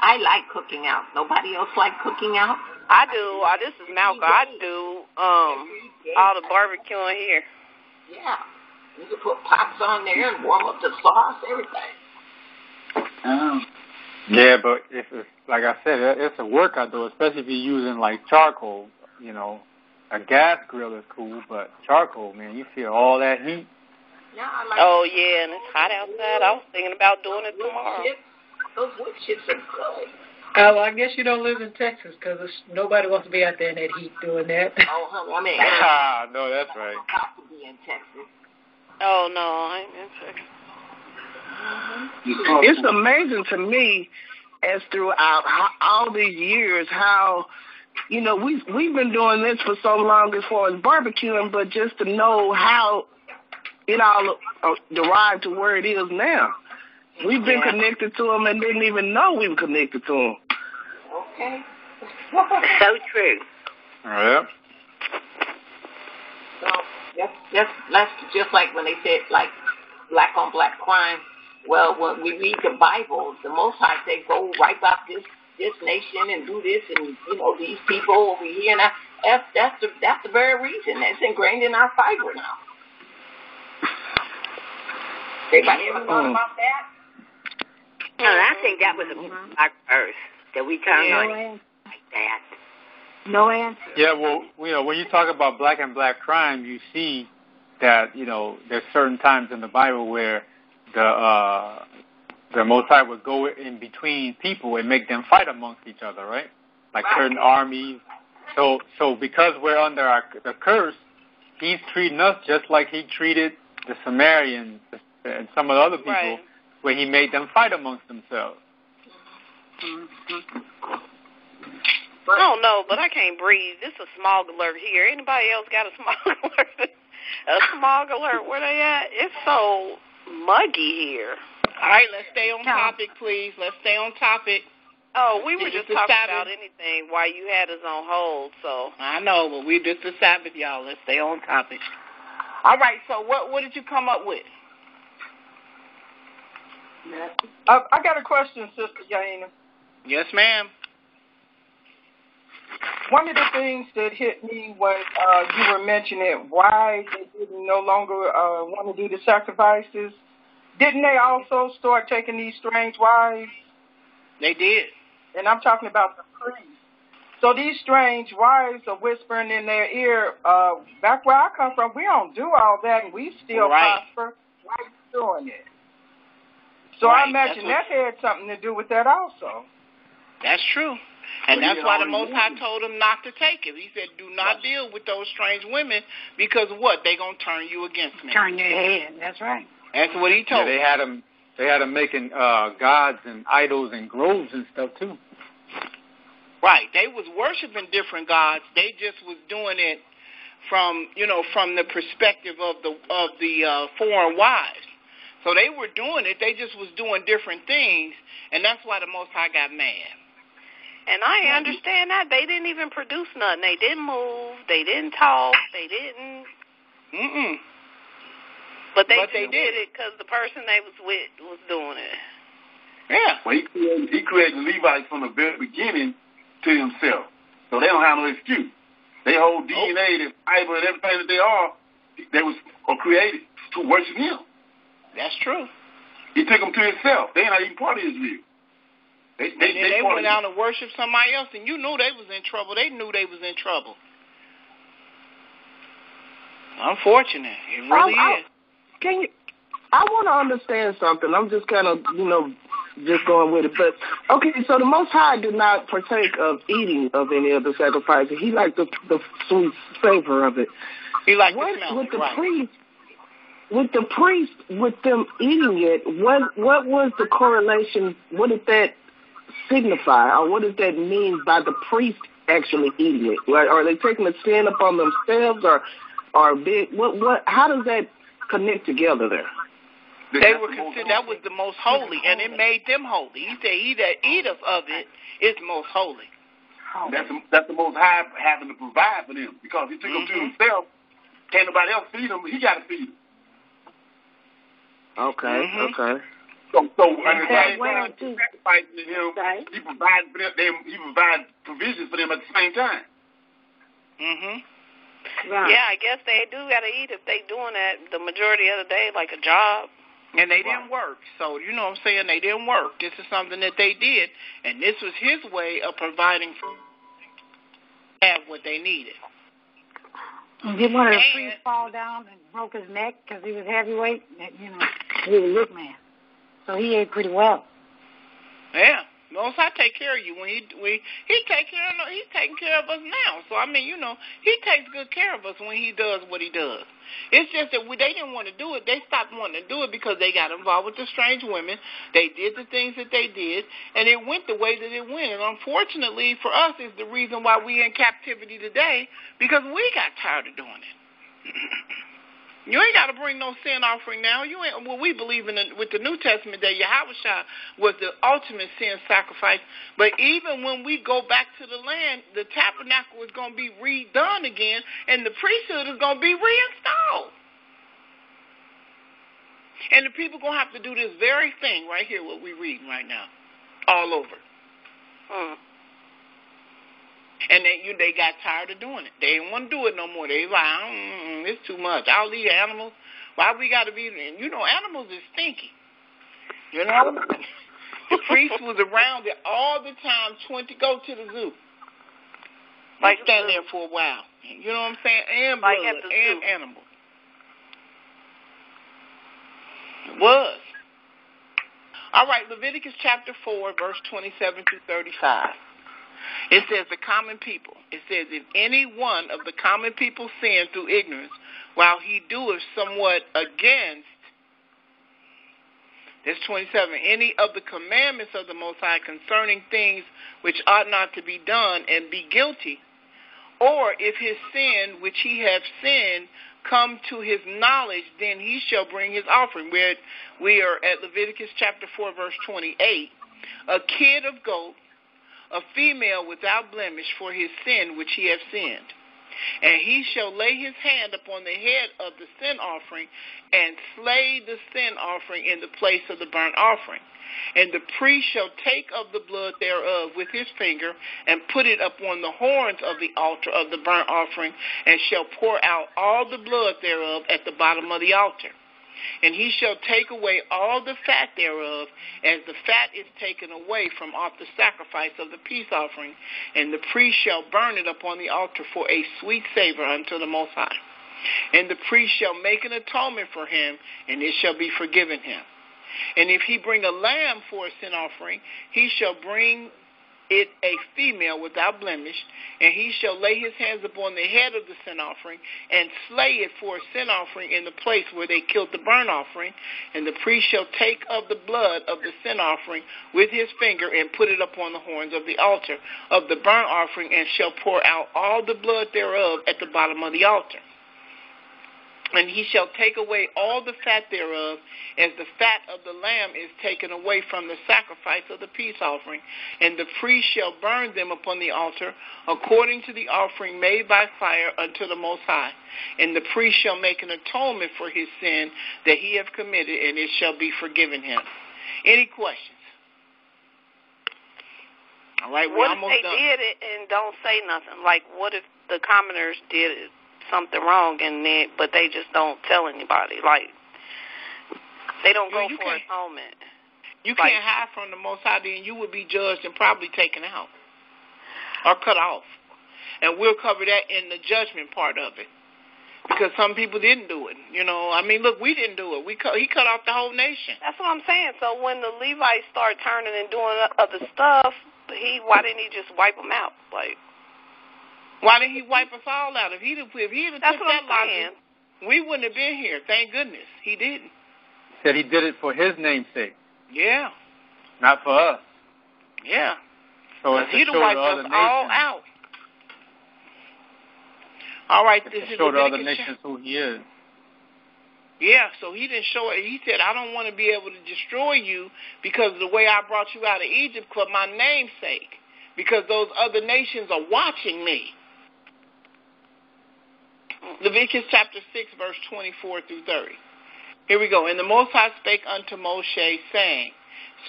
I like cooking out. Nobody else like cooking out? I do. This is Malcolm. I do all the barbecuing here. Yeah. You can put pots on there and warm up the sauce, everything. Yeah, but if it's, like I said, it's a workout, though, especially if you're using, like, charcoal. A gas grill is cool, but charcoal, man, you feel all that heat. Yeah, I like yeah, and it's hot outside. I was thinking about doing it tomorrow. Those wood chips are good. Well, I guess you don't live in Texas because nobody wants to be out there in that heat doing that. Oh, honey, I mean, no, that's right. I have to be in Texas. Oh, no, I ain't in Texas. It's amazing to me as throughout all these years how, we've been doing this for so long as far as barbecuing, but just to know how it all derived to where it is now. We've been connected to them and didn't even know we were connected to them. Okay. So true. Yeah. So that's just like when they said, like, black on black crime. Well, when we read the Bible, the Most High say, go wipe out this nation and do this, and these people over here. And that's the very reason. That's ingrained in our fiber now. Everybody ever thought about that? No, I think that was a black verse that we turned on like that. No answer. Yeah, well, when you talk about black and black crime, you see that, there's certain times in the Bible where the Most High would go in between people and make them fight amongst each other, right? Like certain armies. So because we're under the curse, he's treating us just like he treated the Samaritans and some of the other people, where he made them fight amongst themselves. I don't know, but I can't breathe. This is a smog alert here. Anybody else got a smog alert? A smog alert? Where they at? It's so muggy here. All right, let's stay on topic, please. Let's stay on topic. Oh, we were just talking about anything while you had us on hold, so. I know, but we just the Sabbath, y'all. Let's stay on topic. All right, so what did you come up with? I got a question, Sister Yaina. Yes, ma'am. One of the things that hit me when you were mentioning why they didn't no longer want to do the sacrifices, didn't they also start taking these strange wives? They did. And I'm talking about the priests. So these strange wives are whispering in their ear, back where I come from, we don't do all that and we still prosper. Why are you doing it? So I imagine that had something to do with that also. That's true. And that's why the Most High told him not to take it. He said, do not deal with those strange women because what? They're going to turn you against me. Turn your head. That's right. That's what he told They had them making gods and idols and groves and stuff too. Right. They was worshiping different gods. They just was doing it from the perspective of the foreign wives. So they were doing it. They just was doing different things, and that's why the Most High got mad. And I understand that. They didn't even produce nothing. They didn't move. They didn't talk. They didn't. But they did it because the person they was with was doing it. Yeah. Well, he created the Levites from the very beginning to himself. So they don't have no excuse. They whole DNA, the fiber, and everything that they are, they was created to worship him. That's true. He took them to himself. They're not even part of Israel. They went out and worshiped somebody else, and you knew they was in trouble. They knew they was in trouble. Unfortunate. It really is. I want to understand something. I'm just kind of, just going with it. But, okay, so the Most High did not partake of eating of any of the sacrifices. He liked the sweet savor of it. He liked the smell. With the priest, with them eating it, what was the correlation? What did that signify, or what does that mean by the priest actually eating it? Are they taking the sin upon themselves, or what? How does that connect together there? They were considered that was the most holy, and it made them holy. He said, "He that eateth of it is most holy." That's the Most High having to provide for them because he took them to himself. Can't nobody else feed them. He got to feed them. Okay. So at the same time, sacrificing to him, he provides for them. He provides provisions for them at the same time. Right. Yeah, I guess they do got to eat if they doing that the majority of the day, like a job. And they didn't work. So, you know what I'm saying? They didn't work. This is something that they did, and this was his way of providing for have what they needed. Did one of the priests fall down and broke his neck because he was heavyweight? He was a look man. So he ate pretty well. Yeah. Most High take care of you when he take care of he's taking care of us now. So I mean, he takes good care of us when he does what he does. It's just that they didn't want to do it. They stopped wanting to do it because they got involved with the strange women. They did the things that they did, and it went the way that it went. And unfortunately for us, is the reason why we're in captivity today because we got tired of doing it. You ain't got to bring no sin offering now. We believe with the New Testament that Yahushua was the ultimate sin sacrifice. But even when we go back to the land, the tabernacle is going to be redone again, and the priesthood is going to be reinstalled. And the people going to have to do this very thing right here, what we're reading right now, all over. And they got tired of doing it. They didn't want to do it no more. They like, it's too much. All these animals, why we got to be, animals is stinky. The priest was around it all the time, go to the zoo. Like stand there for a while. You know what I'm saying? And blood, and animals. It was. All right, Leviticus chapter 4, verse 27 through 35. It says the common people. It says, if any one of the common people sin through ignorance, while he doeth somewhat against, that's 27, any of the commandments of the Most High concerning things which ought not to be done, and be guilty, or if his sin which he hath sinned come to his knowledge, then he shall bring his offering. We are at Leviticus chapter 4, verse 28. A kid of goat, a female without blemish for his sin which he hath sinned. And he shall lay his hand upon the head of the sin offering and slay the sin offering in the place of the burnt offering. And the priest shall take of the blood thereof with his finger and put it upon the horns of the altar of the burnt offering, and shall pour out all the blood thereof at the bottom of the altar. And he shall take away all the fat thereof, as the fat is taken away from off the sacrifice of the peace offering. And the priest shall burn it upon the altar for a sweet savor unto the Most High. And the priest shall make an atonement for him, and it shall be forgiven him. And if he bring a lamb for a sin offering, he shall bring it a female without blemish, and he shall lay his hands upon the head of the sin offering and slay it for a sin offering in the place where they killed the burnt offering. And the priest shall take of the blood of the sin offering with his finger and put it upon the horns of the altar of the burnt offering, and shall pour out all the blood thereof at the bottom of the altar. And he shall take away all the fat thereof, as the fat of the lamb is taken away from the sacrifice of the peace offering. And the priest shall burn them upon the altar, according to the offering made by fire unto the Most High. And the priest shall make an atonement for his sin that he hath committed, and it shall be forgiven him. Any questions? All right, what if they did it and don't say nothing? Like, what if the commoners did it? Something wrong but they just don't tell anybody. Like, they don't go for atonement. You can't hide from the Most High, then you would be judged and probably taken out or cut off. And we'll cover that in the judgment part of it, because some people didn't do it. You know, I mean, look, we didn't do it. He cut off the whole nation. That's what I'm saying. So when the Levites start turning and doing other stuff, why didn't he just wipe them out? Like, why didn't he wipe us all out? If he'd have took that logic, we wouldn't have been here. Thank goodness he didn't. Said he did it for his name's sake. Yeah. Not for us. Yeah. So it's he'd have wiped us all out. All right. This is show the other nations who he is. Yeah, so he didn't show it. He said, I don't want to be able to destroy you because of the way I brought you out of Egypt for my name's sake, because those other nations are watching me. Leviticus chapter 6, verse 24 through 30. Here we go. And the Most High spake unto Moshe, saying,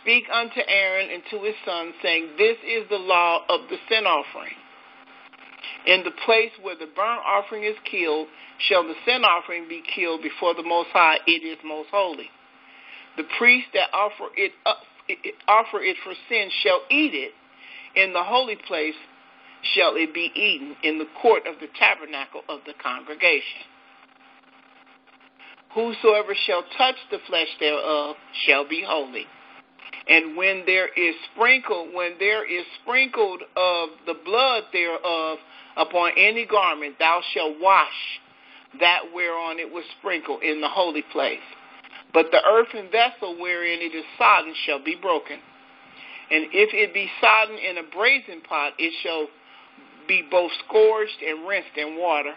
Speak unto Aaron and to his sons, saying, This is the law of the sin offering. In the place where the burnt offering is killed, shall the sin offering be killed before the Most High. It is most holy. The priest that offer it for sin shall eat it. In the holy place shall it be eaten, in the court of the tabernacle of the congregation. Whosoever shall touch the flesh thereof shall be holy. And when there is sprinkled of the blood thereof upon any garment, thou shalt wash that whereon it was sprinkled in the holy place. But the earthen vessel wherein it is sodden shall be broken. And if it be sodden in a brazen pot, it shall be both scourged and rinsed in water.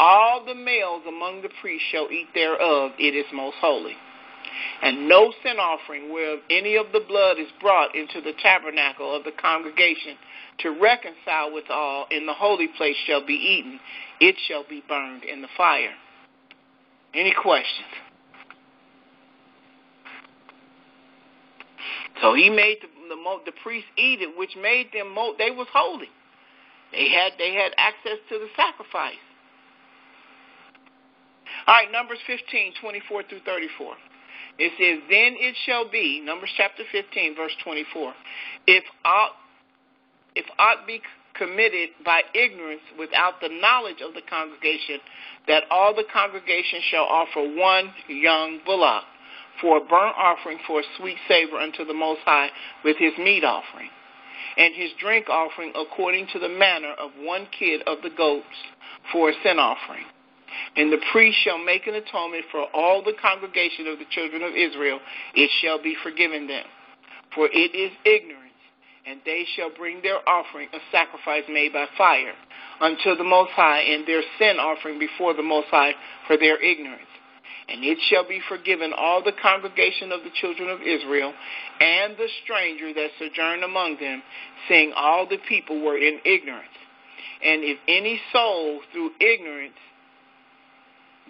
All the males among the priests shall eat thereof. It is most holy. And no sin offering whereof any of the blood is brought into the tabernacle of the congregation to reconcile with all in the holy place shall be eaten. It shall be burned in the fire. Any questions? So he made the priests eat it, which made them they was holy. They had access to the sacrifice. All right, Numbers 15, 24 through 34. It says, Then it shall be, Numbers chapter 15, verse 24, if aught be committed by ignorance without the knowledge of the congregation, that all the congregation shall offer one young bullock for a burnt offering for a sweet savor unto the Most High with his meat offering, and his drink offering according to the manner of 1 kid of the goats for a sin offering. And the priest shall make an atonement for all the congregation of the children of Israel. It shall be forgiven them, for it is ignorance. And they shall bring their offering, a sacrifice made by fire, unto the Most High, and their sin offering before the Most High for their ignorance. And it shall be forgiven all the congregation of the children of Israel, and the stranger that sojourned among them, seeing all the people were in ignorance. And if any soul through ignorance,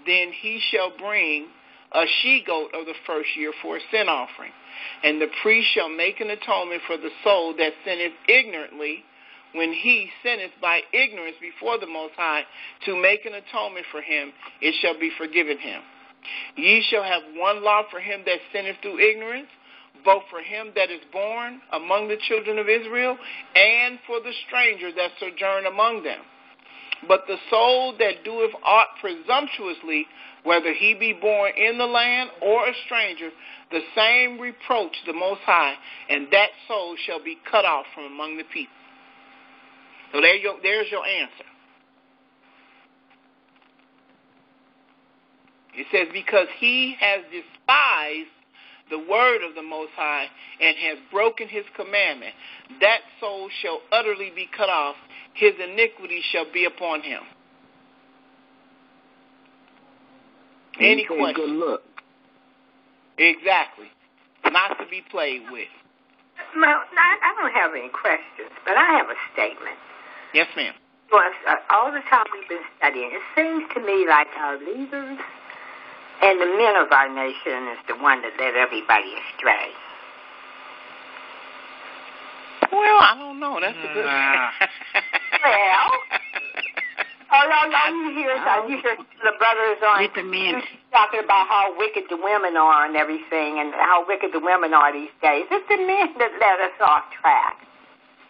then he shall bring a she-goat of the first year for a sin offering. And the priest shall make an atonement for the soul that sinneth ignorantly, when he sinneth by ignorance before the Most High, to make an atonement for him, it shall be forgiven him. Ye shall have one law for him that sinneth through ignorance, both for him that is born among the children of Israel, and for the stranger that sojourn among them. But the soul that doeth aught presumptuously, whether he be born in the land or a stranger, the same reproach the Most High, and that soul shall be cut off from among the people. So there's your answer. It says, because he has despised the word of the Most High and has broken his commandment, that soul shall utterly be cut off. His iniquity shall be upon him. Any questions? Good luck. Exactly. Not to be played with. Well, I don't have any questions, but I have a statement. Yes, ma'am. Well, all the time we've been studying, it seems to me like our leaders and the men of our nation is the one that led everybody astray. Well, I don't know. That's a good Well, you hear the brothers on talking about how wicked the women are and everything, and how wicked the women are these days. It's the men that led us off track.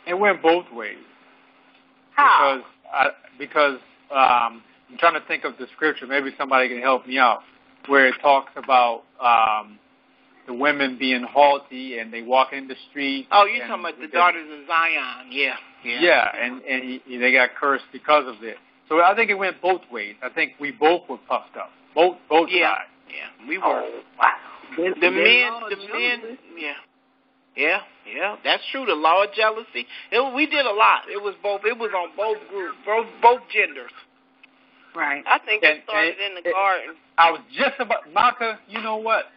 It went both ways. How? Because I'm trying to think of the scripture. Maybe somebody can help me out, where it talks about the women being haughty and they walk in the street. Oh, you're talking about the daughters of Zion. Yeah. And they got cursed because of it. So I think it went both ways. I think we both were puffed up. Both sides. Yeah, we were. Oh, wow. The men. Yeah, that's true. The law of jealousy. We did a lot. It was both. It was on both groups, both genders. Right. I think it started in the garden. I was just about, Maka, you know what?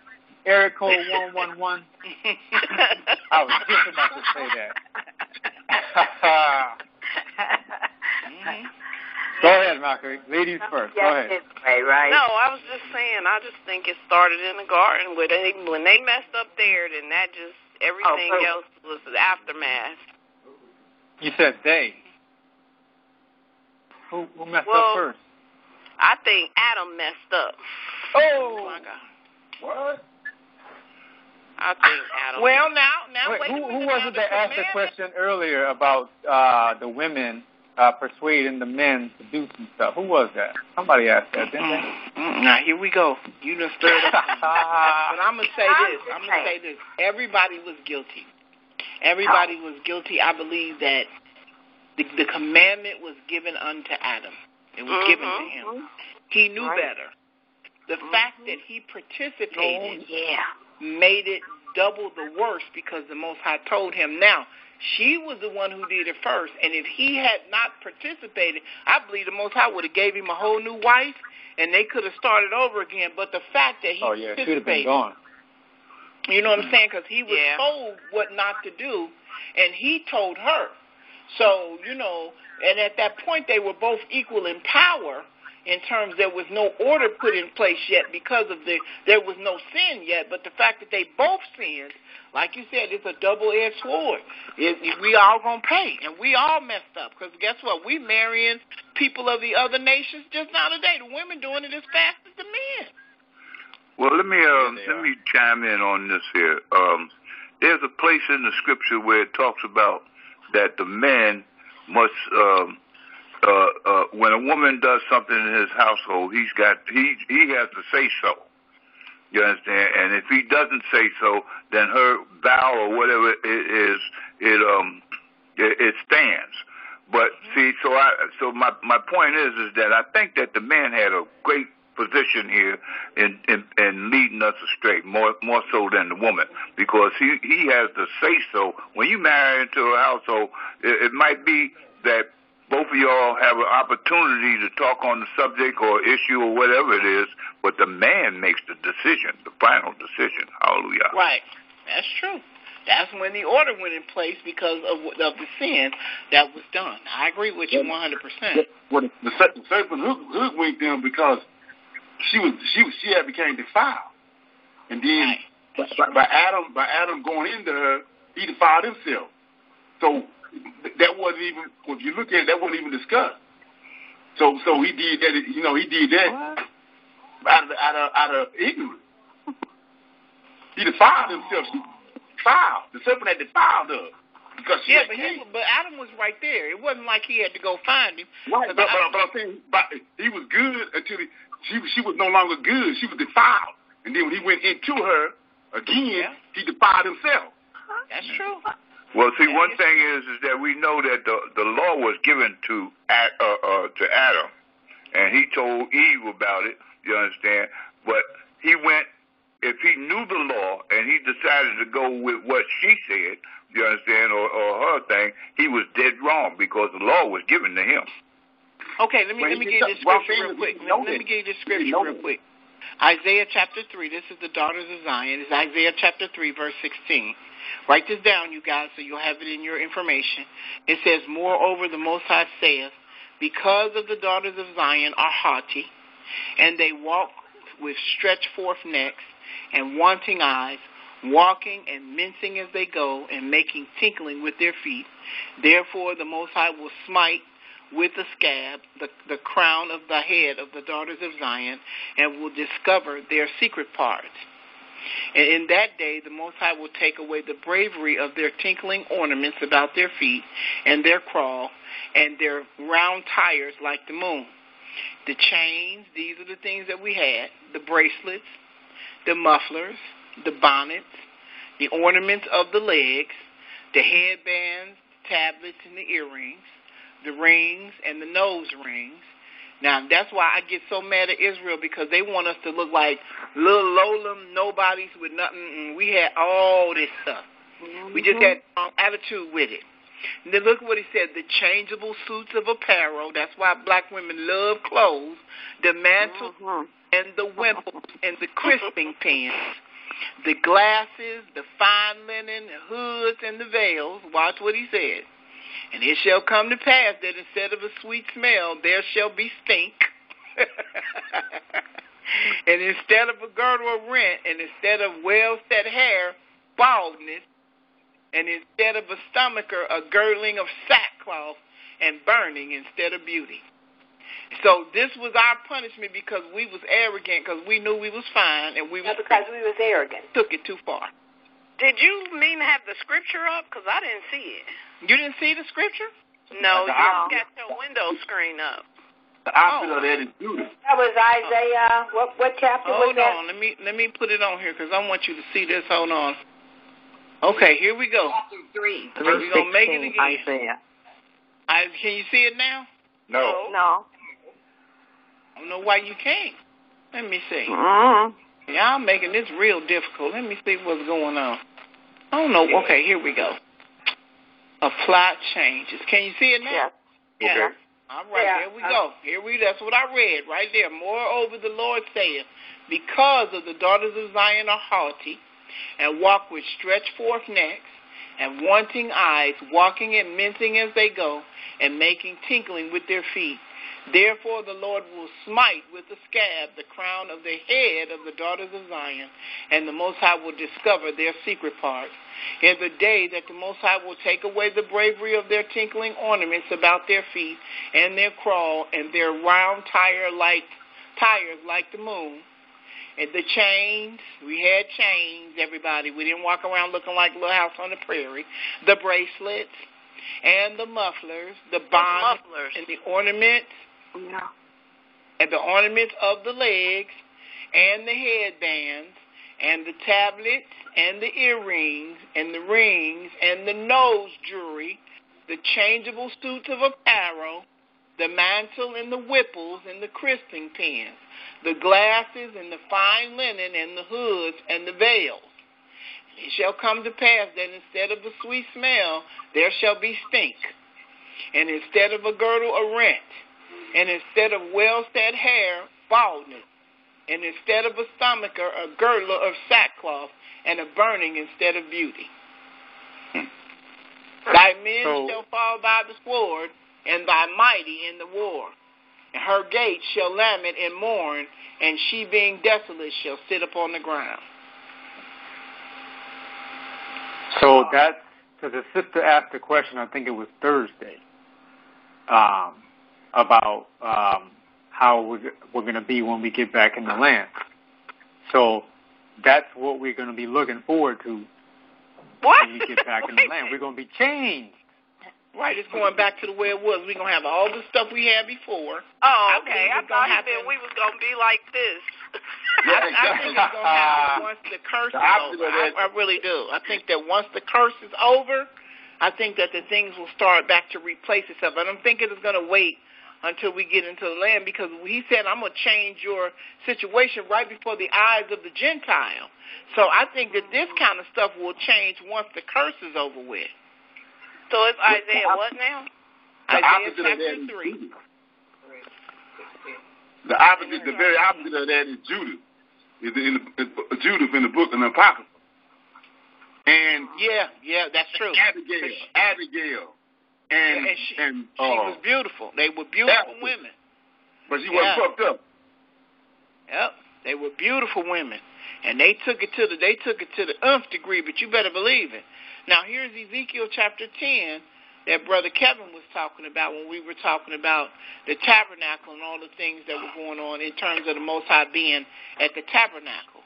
Area code 111. I was just about to say that. Go ahead, Maka. Ladies first. Go ahead. Right. No, I was just saying, I just think it started in the garden. When they messed up there, then that just, everything else was the aftermath. You said they. Who messed up first? I think Adam messed up. Oh my God. What? I think Adam. Well, now wait, who was it that asked the question earlier about the women persuading the men to do some stuff? Who was that? Somebody asked that, didn't they? Now, here we go. You done stirred up. But I'm going to say this. Everybody was guilty. Everybody was guilty. I believe that the commandment was given unto Adam. It was given to him. He knew better. The fact that he participated made it double the worse, because the Most High told him. Now, she was the one who did it first, and if he had not participated, I believe the Most High would have gave him a whole new wife, and they could have started over again. But the fact that he participated, should have been gone. You know what I'm saying? Because he was told what not to do, and he told her. So, and at that point they were both equal in power, in terms there was no order put in place yet because of there was no sin yet. But the fact that they both sinned, like you said, it's a double-edged sword. We all going to pay, and we all messed up, because guess what? We marrying people of the other nations just now today. The women doing it as fast as the men. Well, let me chime in on this here. There's a place in the scripture where it talks about that the man must, when a woman does something in his household, he has to say so. You understand? And if he doesn't say so, then her vow or whatever it is, it stands. But see, so my point is that I think that the man had a great position here in leading us astray, more so than the woman, because he has the say so. When you marry into a household, it might be that both of y'all have an opportunity to talk on the subject or issue or whatever it is, but the man makes the decision, the final decision. Hallelujah. Right. That's true. That's when the order went in place because of the sin that was done. I agree with you 100%. Well, the serpent hook went down because she had became defiled, and then by Adam going into her, he defiled himself. So that wasn't even, if you look at it, that wasn't even discussed. So he did that. He did that out of ignorance. He defiled himself. The serpent had defiled her. Because but Adam was right there. It wasn't like he had to go find him. Right, but I'm saying he was good until she was no longer good. She was defiled. And then when he went into her again, he defiled himself. That's true. Well, see, one thing is that we know that the law was given to Adam, and he told Eve about it, you understand? But he went, if he knew the law and he decided to go with what she said, you understand, or her thing, he was dead wrong because the law was given to him. Okay, let me give you this scripture real quick. Let me give you this scripture real quick. Isaiah chapter 3, this is the daughters of Zion. It's Isaiah chapter 3, verse 16. Write this down, you guys, so you'll have it in your information. It says, moreover, the Most High saith, because of the daughters of Zion are haughty, and they walk with stretched forth necks and wanting eyes, walking and mincing as they go, and making tinkling with their feet. Therefore the Most High will smite with a scab the crown of the head of the daughters of Zion, and will discover their secret parts. And in that day the Most High will take away the bravery of their tinkling ornaments about their feet, and their crawl, and their round tires like the moon. The chains, these are the things that we had, the bracelets, the mufflers, the bonnets, the ornaments of the legs, the headbands, tablets, and the earrings, the rings, and the nose rings. Now, that's why I get so mad at Israel, because they want us to look like little lowland nobodies with nothing. We had all this stuff. Mm-hmm. We just had wrong attitude with it. And then look what he said, the changeable suits of apparel. That's why black women love clothes, the mantles and the wimples and the crisping pins, the glasses, the fine linen, the hoods, and the veils. Watch what he said. And it shall come to pass that instead of a sweet smell, there shall be stink. And instead of a girdle of rent, and instead of well-set hair, baldness, and instead of a stomacher, a girdling of sackcloth and burning instead of beauty. So this was our punishment because we was arrogant, because we knew we was fine, and we was because we was arrogant. Took it too far. Did you mean to have the scripture up? Because I didn't see it. You didn't see the scripture? No, you got your window screen up. The opposite of that is Judah. That was Isaiah. What chapter was that? Hold on. Let me put it on here because I want you to see this. Hold on. Okay, here we go. Chapter 3. We're going to make it again. Isaiah. Can you see it now? No. I don't know why you can't. Let me see. Mm-hmm. Y'all making this real difficult. Let me see what's going on. I don't know. Okay, here we go. Apply changes. Can you see it now? Yeah. Okay. All right, here we go. That's what I read right there. Moreover, the Lord saith, because of the daughters of Zion are haughty, and walk with stretched forth necks, and wanting eyes, walking and mincing as they go, and making tinkling with their feet. Therefore the Lord will smite with a scab the crown of the head of the daughters of Zion, and the Most High will discover their secret parts. In the day that the Most High will take away the bravery of their tinkling ornaments about their feet, and their crawl, and their round tires like the moon. And the chains, we had chains, everybody. We didn't walk around looking like Little House on the Prairie. The bracelets, and the mufflers, the bonnets, and the ornaments, and the ornaments of the legs, and the headbands, and the tablets, and the earrings, and the rings, and the nose jewelry, the changeable suits of apparel, the mantle and the whipples and the crisping pins, the glasses and the fine linen and the hoods and the veils. It shall come to pass that instead of the sweet smell, there shall be stink, and instead of a girdle, a rent, and instead of well-set hair, baldness, and instead of a stomacher, a girdle of sackcloth, and a burning instead of beauty. Thy men shall fall by the sword, and thy mighty in the war. And her gates shall lament and mourn, and she being desolate shall sit upon the ground. So the sister asked the question, I think it was Thursday, about how we're going to be when we get back in the land. So that's what we're going to be looking forward to when we get back in the land. We're going to be changed. Right, it's going back to the way it was. We're going to have all the stuff we had before. Oh, okay. I thought he said we was going to be like this. I think it's going to happen once the curse is over. I really do. I think that once the curse is over, I think that the things will start back to replace itself. I don't think it is going to wait until we get into the land, because he said, I'm going to change your situation right before the eyes of the Gentile. So I think that this kind of stuff will change once the curse is over with. So it's Isaiah what now? Isaiah chapter 3. The very opposite of that is Judah. Judah in the book of the Apocrypha. And yeah, that's true. Abigail. And she was beautiful. They were beautiful women. But she wasn't fucked up. Yep. They were beautiful women. And they took it to the nth degree, but you better believe it. Now, here's Ezekiel chapter 10 that Brother Kevin was talking about when we were talking about the tabernacle and all the things that were going on in terms of the Most High being at the tabernacle.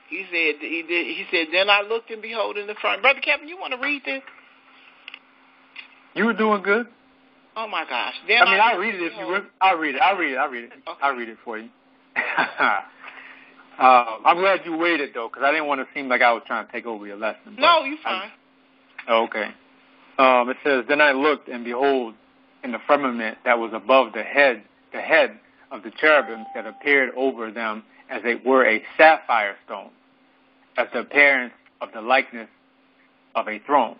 He said, then I looked and behold in the front. Brother Kevin, you want to read this? You were doing good. Oh, my gosh. I'll read it if you would. I'll read it. Okay. I'll read it for you. I'm glad you waited, though, because I didn't want to seem like I was trying to take over your lesson. No, you're fine. Okay. It says, then I looked, and behold, in the firmament that was above the head of the cherubims that appeared over them as it were a sapphire stone, as the appearance of the likeness of a throne.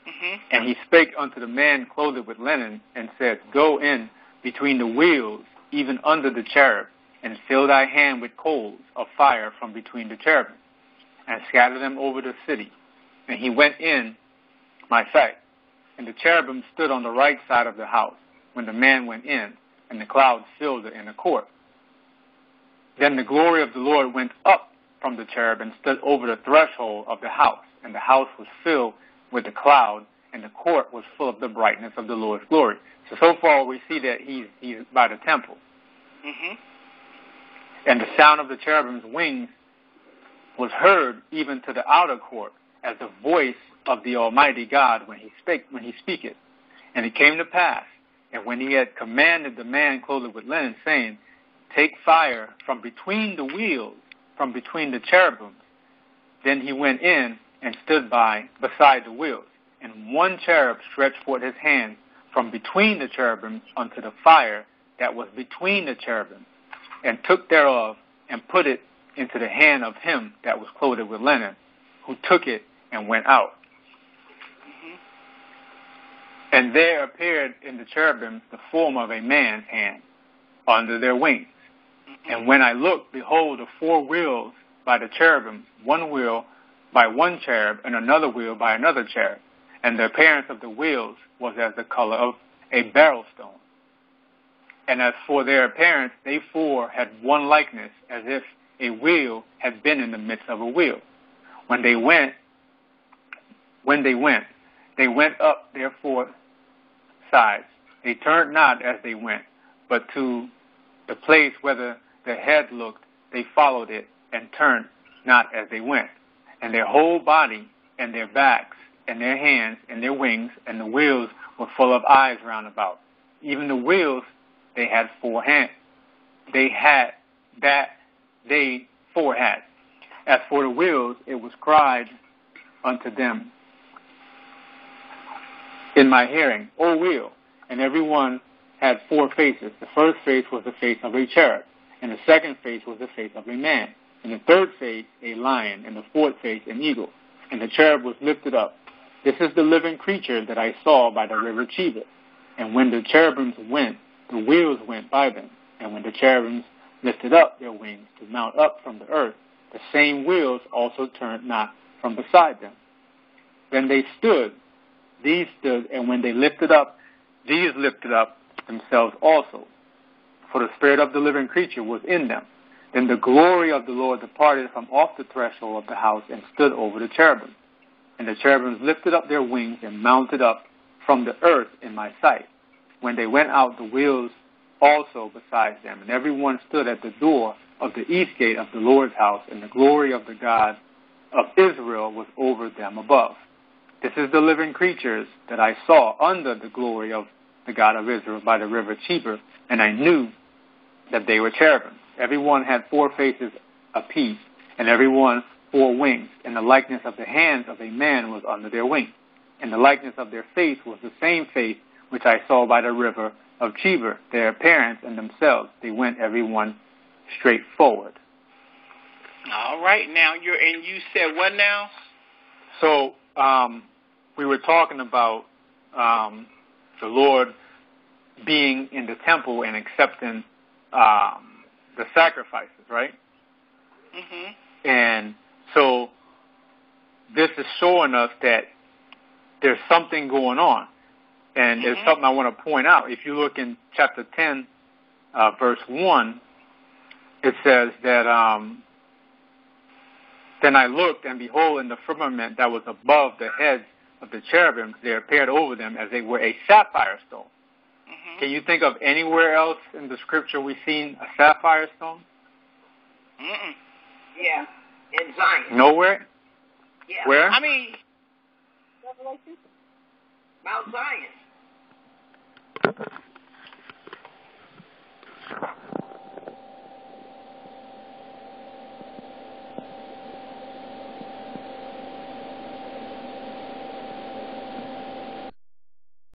Mm-hmm. And he spake unto the man clothed with linen, and said, go in between the wheels, even under the cherub, and fill thy hand with coals of fire from between the cherubim, and scatter them over the city. And he went in my sight. And the cherubim stood on the right side of the house when the man went in, and the cloud filled the inner court. Then the glory of the Lord went up from the cherub and stood over the threshold of the house, and the house was filled with the cloud, and the court was full of the brightness of the Lord's glory. So far we see that he's by the temple. Mm-hmm. And the sound of the cherubim's wings was heard even to the outer court, as the voice of the Almighty God when he speaketh. And it came to pass, and when he had commanded the man clothed with linen, saying, take fire from between the wheels, from between the cherubims, then he went in and stood beside the wheels. And one cherub stretched forth his hand from between the cherubims unto the fire that was between the cherubims, and took thereof, and put it into the hand of him that was clothed with linen, who took it and went out. Mm-hmm. And there appeared in the cherubims the form of a man's hand under their wings. Mm-hmm. And when I looked, behold, the four wheels by the cherubims, one wheel by one cherub, and another wheel by another cherub. And the appearance of the wheels was as the color of a beryl stone. And as for their appearance, they four had one likeness, as if a wheel had been in the midst of a wheel. When they went up their four sides. They turned not as they went, but to the place where the head looked, they followed it, and turned not as they went. And their whole body, and their backs, and their hands, and their wings, and the wheels were full of eyes round about. Even the wheels, they had 4 hands. They 4 had. As for the wheels, it was cried unto them in my hearing, O wheel. And every one had 4 faces. The first face was the face of a cherub, and the second face was the face of a man, and the third face a lion, and the fourth face an eagle. And the cherub was lifted up. This is the living creature that I saw by the river Chebar. And when the cherubims went, the wheels went by them. And when the cherubims lifted up their wings to mount up from the earth, the same wheels also turned not from beside them. Then they stood, these stood, and when they lifted up, these lifted up themselves also, for the spirit of the living creature was in them. Then the glory of the Lord departed from off the threshold of the house and stood over the cherubim. And the cherubims lifted up their wings and mounted up from the earth in my sight. When they went out, the wheels also besides them, and every one stood at the door of the east gate of the Lord's house, and the glory of the God of Israel was over them above. This is the living creatures that I saw under the glory of the God of Israel by the river Chebar, and I knew that they were cherubim. Every one had 4 faces apiece, and every one 4 wings, and the likeness of the hands of a man was under their wings. And the likeness of their face was the same face which I saw by the river of Chebar. Their appearance and themselves, they went every one straight forward. All right, now you said what now? So we were talking about the Lord being in the temple and accepting the sacrifices, right? Mm-hmm. And so this is showing us that there's something going on. And there's something I want to point out. If you look in chapter 10, verse 1, it says that, then I looked, and behold, in the firmament that was above the heads of the cherubims, there appeared over them as they were a sapphire stone. Mm-hmm. Can you think of anywhere else in the scripture we've seen a sapphire stone? Mm-mm. Yeah, in Zion. Nowhere? Yeah. Where? I mean, Mount Zion.